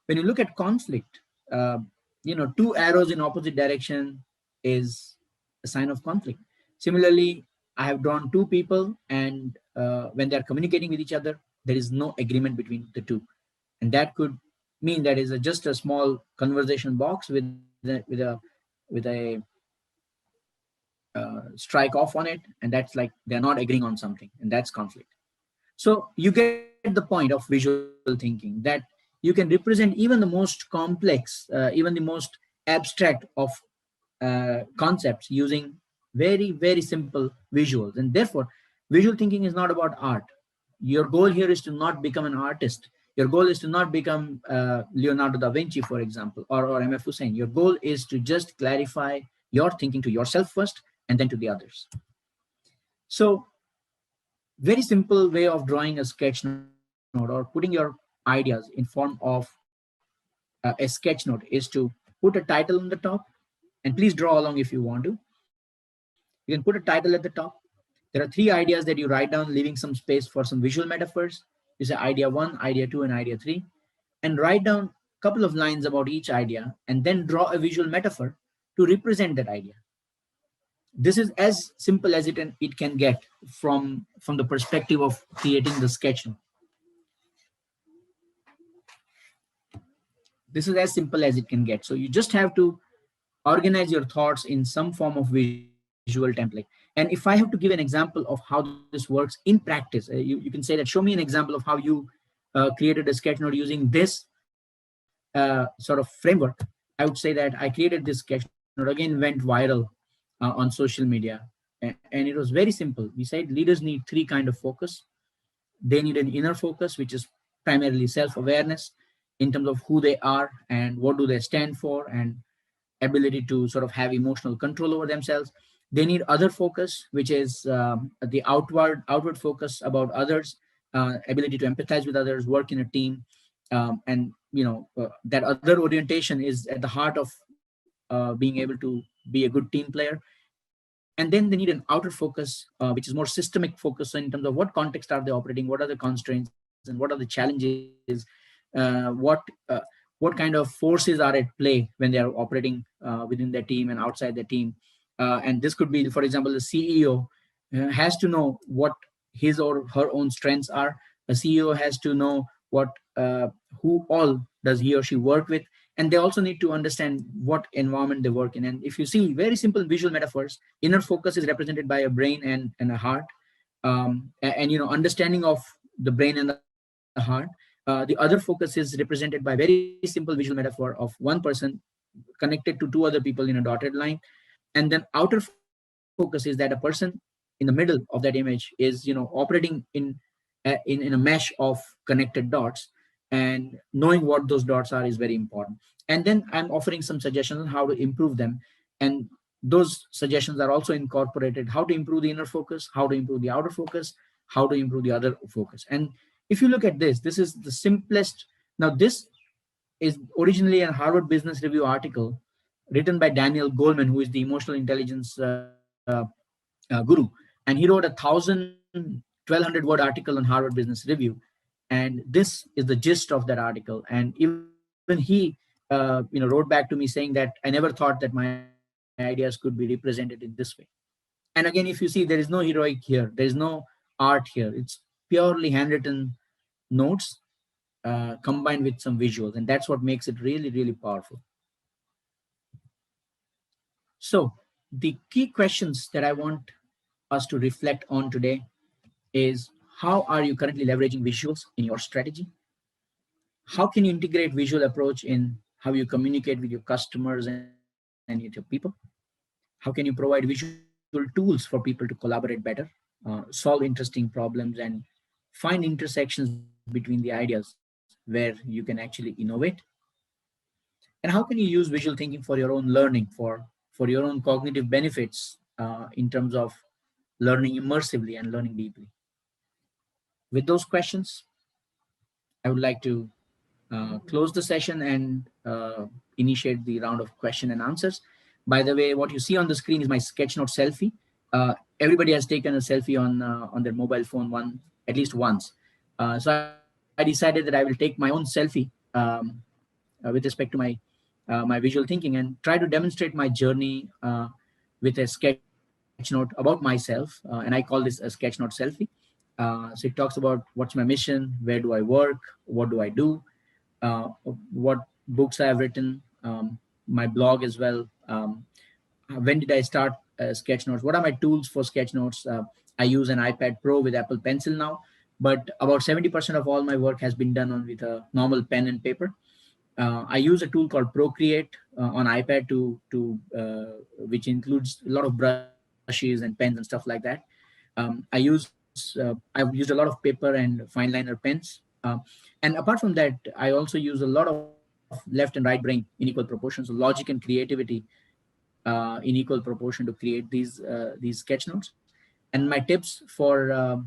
When you look at conflict, two arrows in opposite direction is a sign of conflict. Similarly, I have drawn two people, and when they are communicating with each other, there is no agreement between the two, and that could mean that is just a small conversation box with a strike off on it, and that's like they're not agreeing on something, and that's conflict. So you get the point of visual thinking, that you can represent even the most complex, even the most abstract of concepts using Very, very simple visuals. And therefore, visual thinking is not about art. Your goal here is to not become an artist. Your goal is to not become Leonardo da Vinci, for example, or MF Hussein. Your goal is to just clarify your thinking to yourself first and then to the others. So very simple way of drawing a sketch note or putting your ideas in form of a sketch note is to put a title on the top, and please draw along if you want to. You can put a title at the top. There are three ideas that you write down, leaving some space for some visual metaphors. You say idea one, idea two, and idea three, and write down a couple of lines about each idea, and then draw a visual metaphor to represent that idea. This is as simple as it can get from the perspective of creating the sketch note. This is as simple as it can get. So you just have to organize your thoughts in some form of visual template. And if I have to give an example of how this works in practice, you can say that, show me an example of how you created a sketch note using this sort of framework. I would say that I created this sketch note, again went viral on social media. And it was very simple. We said leaders need three kind of focus. They need an inner focus, which is primarily self-awareness in terms of who they are and what do they stand for, and ability to sort of have emotional control over themselves. They need other focus, which is the outward focus about others, ability to empathize with others, work in a team, and that other orientation is at the heart of being able to be a good team player. And then they need an outer focus, which is more systemic focus in terms of what context are they operating, what are the constraints, and what are the challenges, what kind of forces are at play when they are operating within their team and outside their team. And this could be, for example, the CEO has to know what his or her own strengths are. A CEO has to know what who all does he or she work with, and they also need to understand what environment they work in. And if you see very simple visual metaphors, inner focus is represented by a brain and a heart, and understanding of the brain and the heart. The other focus is represented by very simple visual metaphor of one person connected to two other people in a dotted line. And then outer focus is that a person in the middle of that image is operating in a mesh of connected dots, and knowing what those dots are is very important. And then I'm offering some suggestions on how to improve them, and those suggestions are also incorporated: how to improve the inner focus, how to improve the outer focus, how to improve the other focus. And if you look at this is the simplest. Now this is originally a Harvard Business Review article written by Daniel Goleman, who is the emotional intelligence guru. And he wrote 1,200 word article on Harvard Business Review. And this is the gist of that article. And even he wrote back to me saying that I never thought that my ideas could be represented in this way. And again, if you see, there is no heroic here, there is no art here. It's purely handwritten notes combined with some visuals, and that's what makes it really, really powerful. So the key questions that I want us to reflect on today is: how are you currently leveraging visuals in your strategy? How can you integrate visual approach in how you communicate with your customers and with your people? How can you provide visual tools for people to collaborate better, solve interesting problems, and find intersections between the ideas where you can actually innovate? And how can you use visual thinking for your own learning, for your own cognitive benefits in terms of learning immersively and learning deeply? With those questions, I would like to close the session and initiate the round of question and answers. By the way, what you see on the screen is my sketchnote selfie. Everybody has taken a selfie on their mobile phone at least once. So I decided that I will take my own selfie with respect to my visual thinking, and try to demonstrate my journey with a sketch note about myself. And I call this a sketch note selfie. So it talks about what's my mission, where do I work, what do I do, what books I have written, my blog as well. When did I start Sketchnotes? What are my tools for Sketchnotes? I use an iPad Pro with Apple Pencil now, but about 70% of all my work has been done with a normal pen and paper. I use a tool called Procreate on iPad which includes a lot of brush strokes. brushes and pens and stuff like that. I've used a lot of paper and fine liner pens. And apart from that, I also use a lot of left and right brain in equal proportions, so logic and creativity in equal proportion to create these sketch notes. And my tips for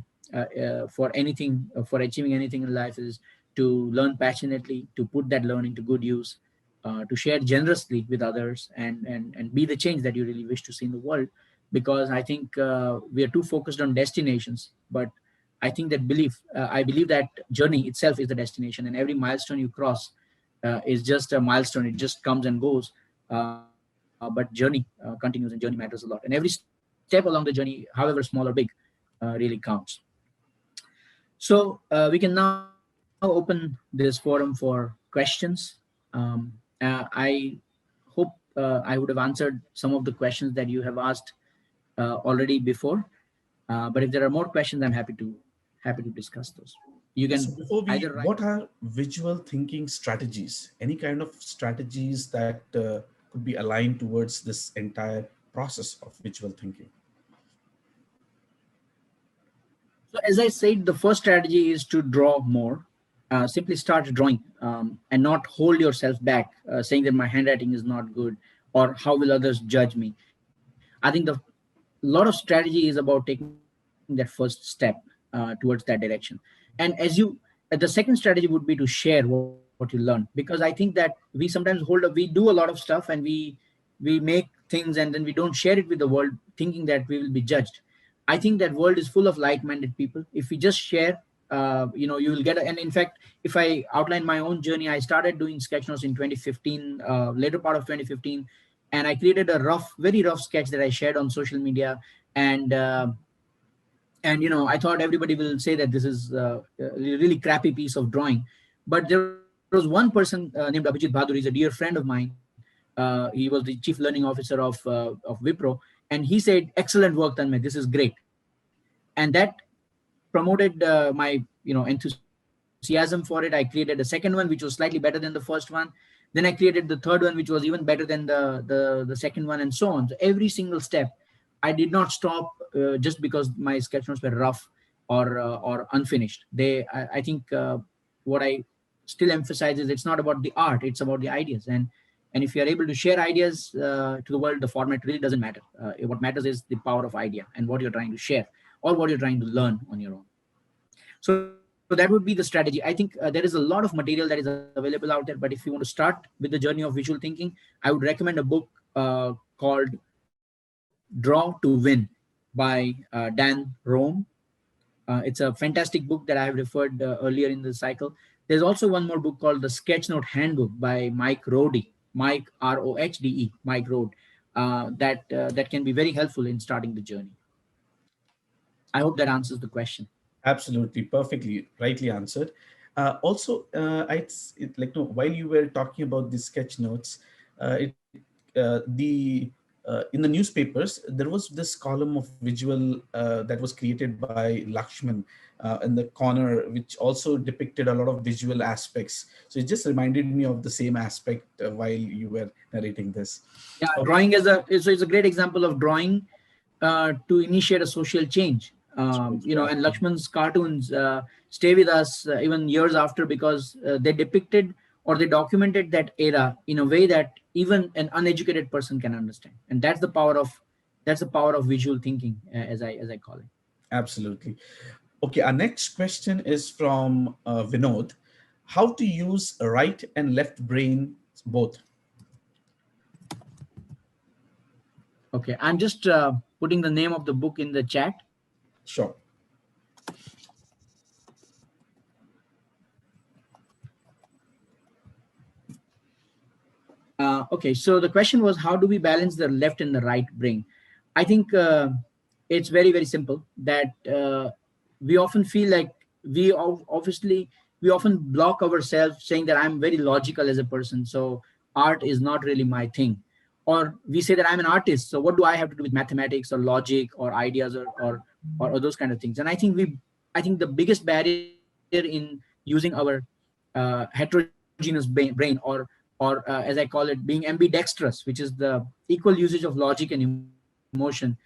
anything, for achieving anything in life, is to learn passionately, to put that learning to good use, to share generously with others, and be the change that you really wish to see in the world. Because I think we are too focused on destinations, but I believe that journey itself is the destination, and every milestone you cross is just a milestone. It just comes and goes. But journey continues, and journey matters a lot. And every step along the journey, however small or big, really counts. So we can now open this forum for questions. I hope I would have answered some of the questions that you have asked already before. But if there are more questions, I'm happy to discuss those. You So can before we, either write. what are visual thinking strategies? Any kind of strategies that could be aligned towards this entire process of visual thinking? So as I said, the first strategy is to draw more. Simply start drawing, and not hold yourself back, saying that my handwriting is not good, or how will others judge me. I think the lot of strategy is about taking that first step towards that direction. And the second strategy would be to share what you learn, because I think that we sometimes we do a lot of stuff, and we make things and then we don't share it with the world, thinking that we will be judged. I think that world is full of like-minded people. If we just share, you will get. And in fact, if I outline my own journey, I started doing sketch notes in 2015, later part of 2015, and I created a very rough sketch that I shared on social media. And I thought everybody will say that this is a really crappy piece of drawing. But there was one person named Abhijit Bhadur. He's a dear friend of mine. He was the chief learning officer of Wipro, and he said, "Excellent work, Tanmay. This is great." And that promoted my enthusiasm for it. I created a second one which was slightly better than the first one. Then I created the third one which was even better than the second one, and so on. So every single step, I did not stop just because my sketch notes were rough or unfinished. I think what I still emphasize is it's not about the art; it's about the ideas. And if you are able to share ideas to the world, the format really doesn't matter. What matters is the power of idea and what you're trying to share or what you're trying to learn on your own. So that would be the strategy. I think there is a lot of material that is available out there. But if you want to start with the journey of visual thinking, I would recommend a book called Draw to Win by Dan Rome. It's a fantastic book that I have referred earlier in the cycle. There's also one more book called The Sketchnote Handbook by Mike Rohde, Mike Rohde, Mike Rohde, that can be very helpful in starting the journey. I hope that answers the question. Absolutely, perfectly, rightly answered. Also, like no, while you were talking about the sketch notes, the in the newspapers there was this column of visual that was created by Lakshman in the corner, which also depicted a lot of visual aspects. So it just reminded me of the same aspect while you were narrating this. Yeah, Okay. drawing is a great example of drawing to initiate a social change. And Lakshman's cartoons stay with us even years after, because they depicted or they documented that era in a way that even an uneducated person can understand. And that's the power of visual thinking, as I call it. Absolutely. Okay, our next question is from Vinod. How to use right and left brain both? Okay, I'm just putting the name of the book in the chat. Sure. Okay, so the question was, how do we balance the left and the right brain? I think it's very, very simple. That we often feel like we often block ourselves, saying that I'm very logical as a person, so art is not really my thing. Or we say that I'm an artist, so what do I have to do with mathematics or logic or ideas or those kind of things? And I think the biggest barrier in using our heterogeneous brain, or as I call it, being ambidextrous, which is the equal usage of logic and emotion,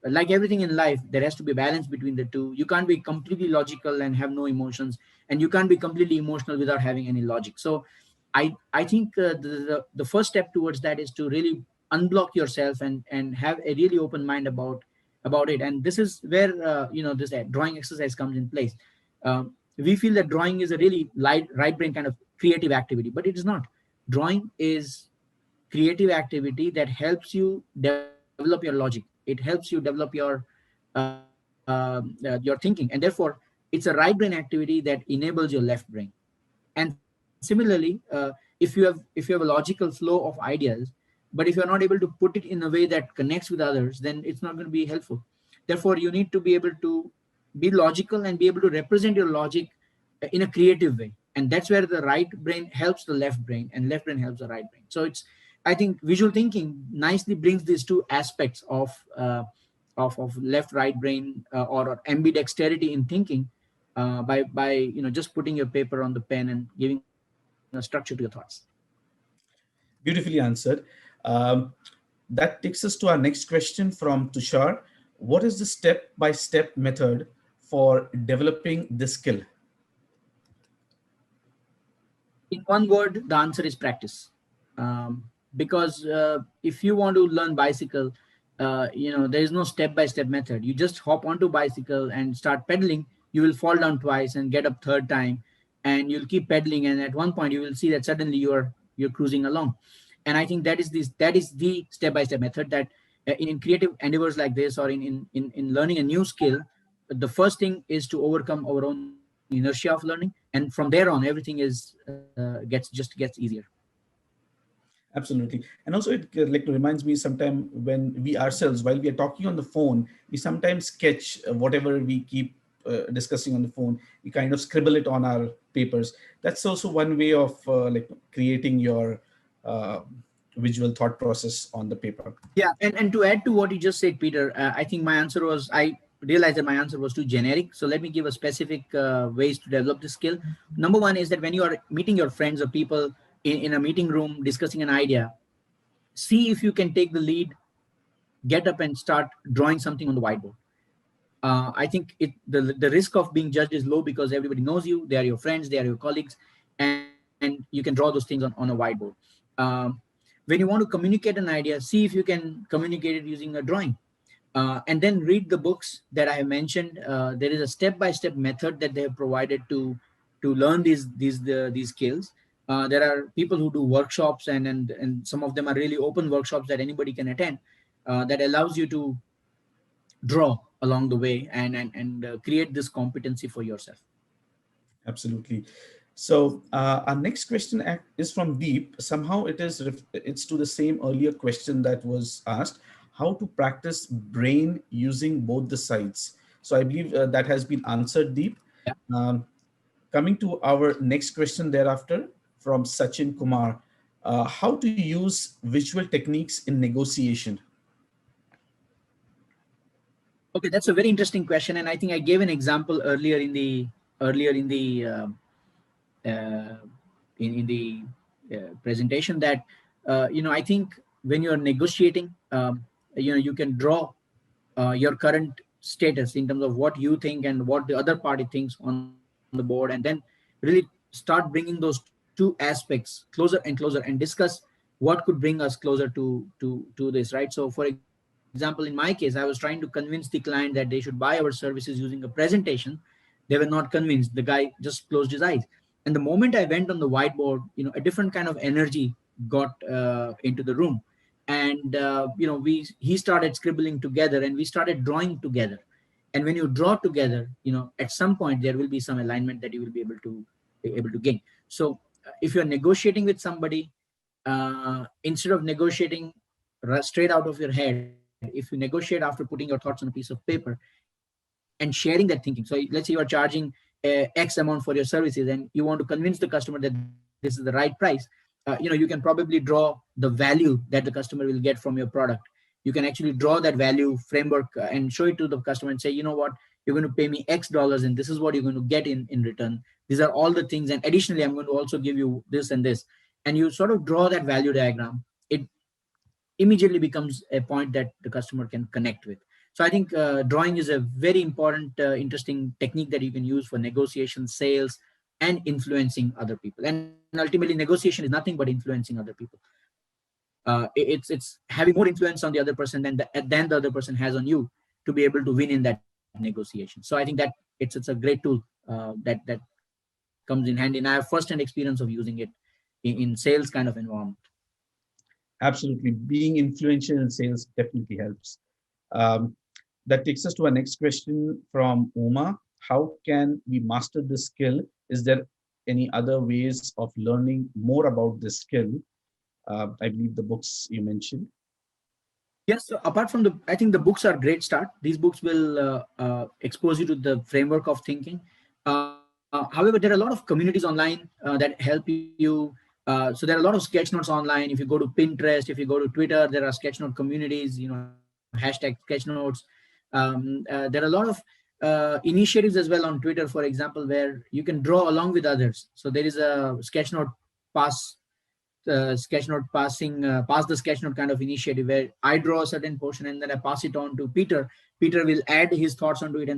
like everything in life, there has to be a balance between the two. You can't be completely logical and have no emotions, and you can't be completely emotional without having any logic. So I think the first step towards that is to really unblock yourself and have a really open mind about it. And this is where this drawing exercise comes in place. We feel that drawing is a really light right brain kind of creative activity, but it is not. Drawing is creative activity that helps you develop your logic. It helps you develop your thinking, and therefore it's a right brain activity that enables your left brain. And similarly, if you have a logical flow of ideas, but if you're not able to put it in a way that connects with others, then it's not going to be helpful. Therefore, you need to be able to be logical and be able to represent your logic in a creative way. And that's where the right brain helps the left brain, and left brain helps the right brain. So it's, I think visual thinking nicely brings these two aspects of left right brain, or ambidexterity in thinking, by just putting your paper on the pen and giving a structure to your thoughts. Beautifully answered. Um, that takes us to our next question from Tushar. What is the step-by-step method for developing this skill? In one word, the answer is practice. Because if you want to learn bicycle, there is no step-by-step method. You just hop onto bicycle and start pedaling. You will fall down twice and get up third time, and you'll keep pedaling. And at one point, you will see that suddenly you're cruising along. And I think that is the step-by-step method that in creative endeavors like this, or in learning a new skill, the first thing is to overcome our own inertia of learning, and from there on, everything is gets easier. Absolutely. And also it like reminds me sometime when we ourselves, while we are talking on the phone, we sometimes sketch whatever we keep discussing on the phone. We kind of scribble it on our papers. That's also one way of like creating your uh, visual thought process on the paper. Yeah, and to add to what you just said, Peter, I think my answer was, I realized that my answer was too generic. So let me give a specific ways to develop this skill. Number one is that when you are meeting your friends or people in a meeting room discussing an idea, see if you can take the lead, get up and start drawing something on the whiteboard. I think the risk of being judged is low because everybody knows you, they are your friends, they are your colleagues, and you can draw those things on a whiteboard. Um, when you want to communicate an idea, see if you can communicate it using a drawing. And then read the books that I have mentioned. There is a step-by-step method that they have provided to learn these skills. There are people who do workshops, and some of them are really open workshops that anybody can attend. That allows you to draw along the way and create this competency for yourself. Absolutely. So our next question is from Deep. Somehow it's to the same earlier question that was asked: how to practice brain using both the sides. So I believe that has been answered, Deep. Yeah. Coming to our next question thereafter from Sachin Kumar: how to use visual techniques in negotiation? Okay, that's a very interesting question, and I think I gave an example uh, in the presentation that I think when you're negotiating, you can draw your current status in terms of what you think and what the other party thinks on the board, and then really start bringing those two aspects closer and closer and discuss what could bring us closer to this, right? So for example, in my case, I was trying to convince the client that they should buy our services using a presentation. They were not convinced. The guy just closed his eyes. And the moment I went on the whiteboard, a different kind of energy got into the room. And he started scribbling together, and we started drawing together. And when you draw together, at some point there will be some alignment that you will be able to gain. So if you're negotiating with somebody, instead of negotiating straight out of your head, if you negotiate after putting your thoughts on a piece of paper and sharing that thinking. So let's say you are charging X amount for your services, and you want to convince the customer that this is the right price. You can probably draw the value that the customer will get from your product. You can actually draw that value framework and show it to the customer and say, you know what, you're going to pay me X dollars, and this is what you're going to get in return. These are all the things, and additionally I'm going to also give you this and this. And you sort of draw that value diagram. It immediately becomes a point that the customer can connect with. So I think drawing is a very important, interesting technique that you can use for negotiation, sales, and influencing other people. And ultimately, negotiation is nothing but influencing other people. It's having more influence on the other person than the other person has on you to be able to win in that negotiation. So I think that it's a great tool that comes in handy. And I have first-hand experience of using it in sales kind of environment. Absolutely. Being influential in sales definitely helps. Um, that takes us to our next question from Uma. How can we master this skill? Is there any other ways of learning more about this skill? I believe the books you mentioned. Yes, so apart from I think the books are a great start. These books will expose you to the framework of thinking. However, there are a lot of communities online that help you. So there are a lot of sketch notes online. If you go to Pinterest, if you go to Twitter, there are sketch note communities, hashtag sketch notes. There are a lot of initiatives as well on Twitter, for example, where you can draw along with others. So there is a sketch note pass sketch note pass the sketch note kind of initiative where I draw a certain portion and then I pass it on to Peter. Peter will add his thoughts onto it,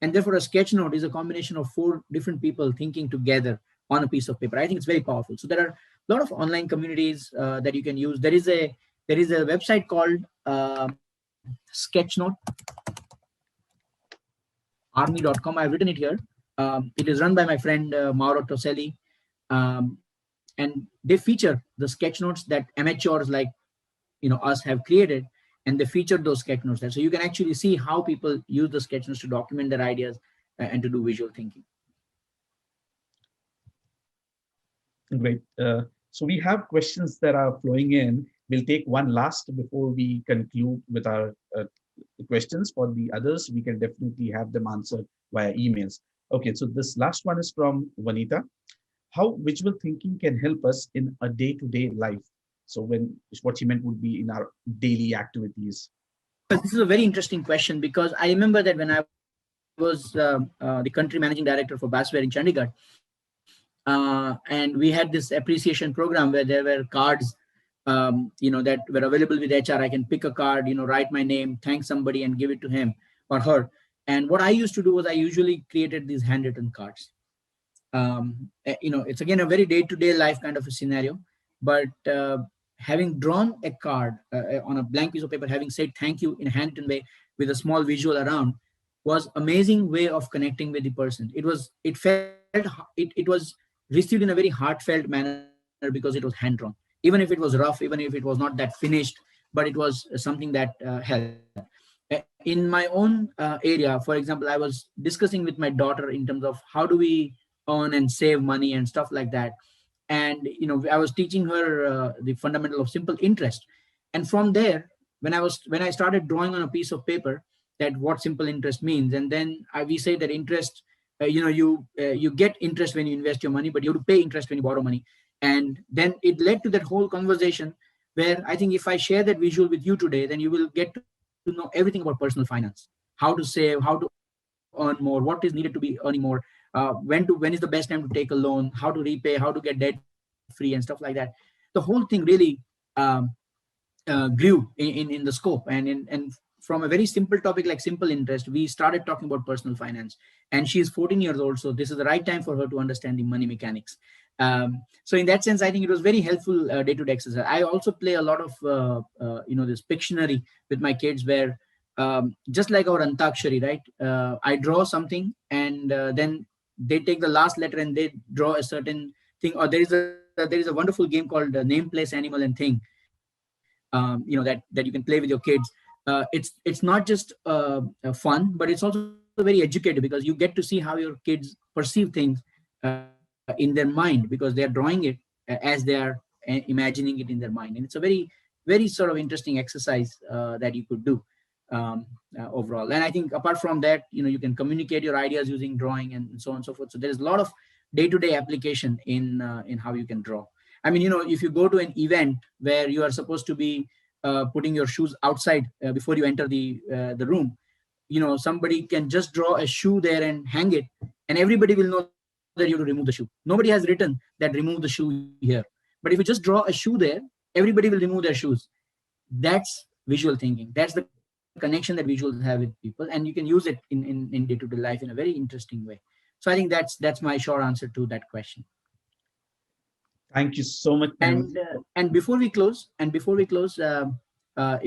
and therefore a sketch note is a combination of 4 different people thinking together on a piece of paper. I think it's very powerful. So there are a lot of online communities that you can use. There is a website called Sketchnote army.com. I've written it here. It is run by my friend Mauro Toselli. And they feature the sketch notes that amateurs like us have created, and they feature those sketch notes there, so you can actually see how people use the sketch notes to document their ideas and to do visual thinking. Great. So we have questions that are flowing in. We'll take one last before we conclude with our questions. For the others, we can definitely have them answered via emails. Okay, so this last one is from Vanita. How visual thinking can help us in a day-to-day life? So what she meant would be in our daily activities. This is a very interesting question, because I remember that when I was the country managing director for Basware in Chandigarh, and we had this appreciation program where there were cards that were available with HR. I can pick a card, write my name, thank somebody, and give it to him or her. And what I used to do was I usually created these handwritten cards. It's again a very day-to-day life kind of a scenario, but having drawn a card on a blank piece of paper, having said thank you in a handwritten way with a small visual around, was amazing way of connecting with the person. It was received in a very heartfelt manner because it was hand drawn, even if it was rough, even if it was not that finished, but it was something that helped. In my own area, for example, I was discussing with my daughter in terms of how do we earn and save money and stuff like that. And I was teaching her the fundamental of simple interest. And from there, when I started drawing on a piece of paper that what simple interest means, and then we say that interest, you get interest when you invest your money, but you have to pay interest when you borrow money. And then it led to that whole conversation where I think if I share that visual with you today, then you will get to know everything about personal finance, how to save, how to earn more, what is needed to be earning more, when is the best time to take a loan, how to repay, how to get debt free and stuff like that. The whole thing really grew in the scope, and from a very simple topic like simple interest, we started talking about personal finance. And she's 14 years old, so this is the right time for her to understand the money mechanics. So in that sense, I think it was very helpful day-to-day exercise. I also play a lot of this Pictionary with my kids, where just like our Antakshari, right? I draw something, and then they take the last letter and they draw a certain thing. Or there is a wonderful game called Name, Place, Animal, and Thing. That you can play with your kids. It's not just fun, but it's also very educative, because you get to see how your kids perceive things in their mind, because they are drawing it as they are imagining it in their mind. And it's a very, very sort of interesting exercise that you could do overall. And I think apart from that, you can communicate your ideas using drawing and so on and so forth. So there's a lot of day-to-day application in how you can draw. I mean, if you go to an event where you are supposed to be putting your shoes outside before you enter the room, somebody can just draw a shoe there and hang it, and everybody will know that you have to remove the shoe. Nobody has written that remove the shoe here. But if you just draw a shoe there, everybody will remove their shoes. That's visual thinking. That's the connection that visuals have with people, and you can use it in day-to-day life in a very interesting way. So I think that's my short answer to that question. Thank you so much, And Prem. before we close, if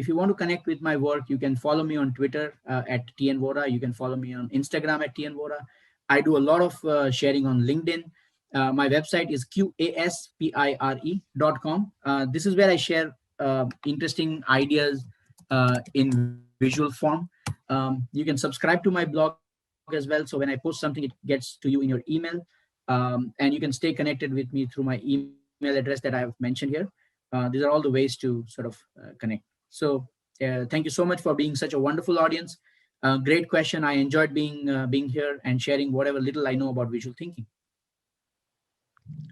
you want to connect with my work, you can follow me on Twitter at TN Vora. You can follow me on Instagram at TN Vora. I do a lot of sharing on LinkedIn. My website is qaspire.com. This is where I share interesting ideas in visual form. You can subscribe to my blog as well. So when I post something, it gets to you in your email. And you can stay connected with me through my email address that I have mentioned here. These are all the ways to sort of connect. So thank you so much for being such a wonderful audience. Great question. I enjoyed being here and sharing whatever little I know about visual thinking.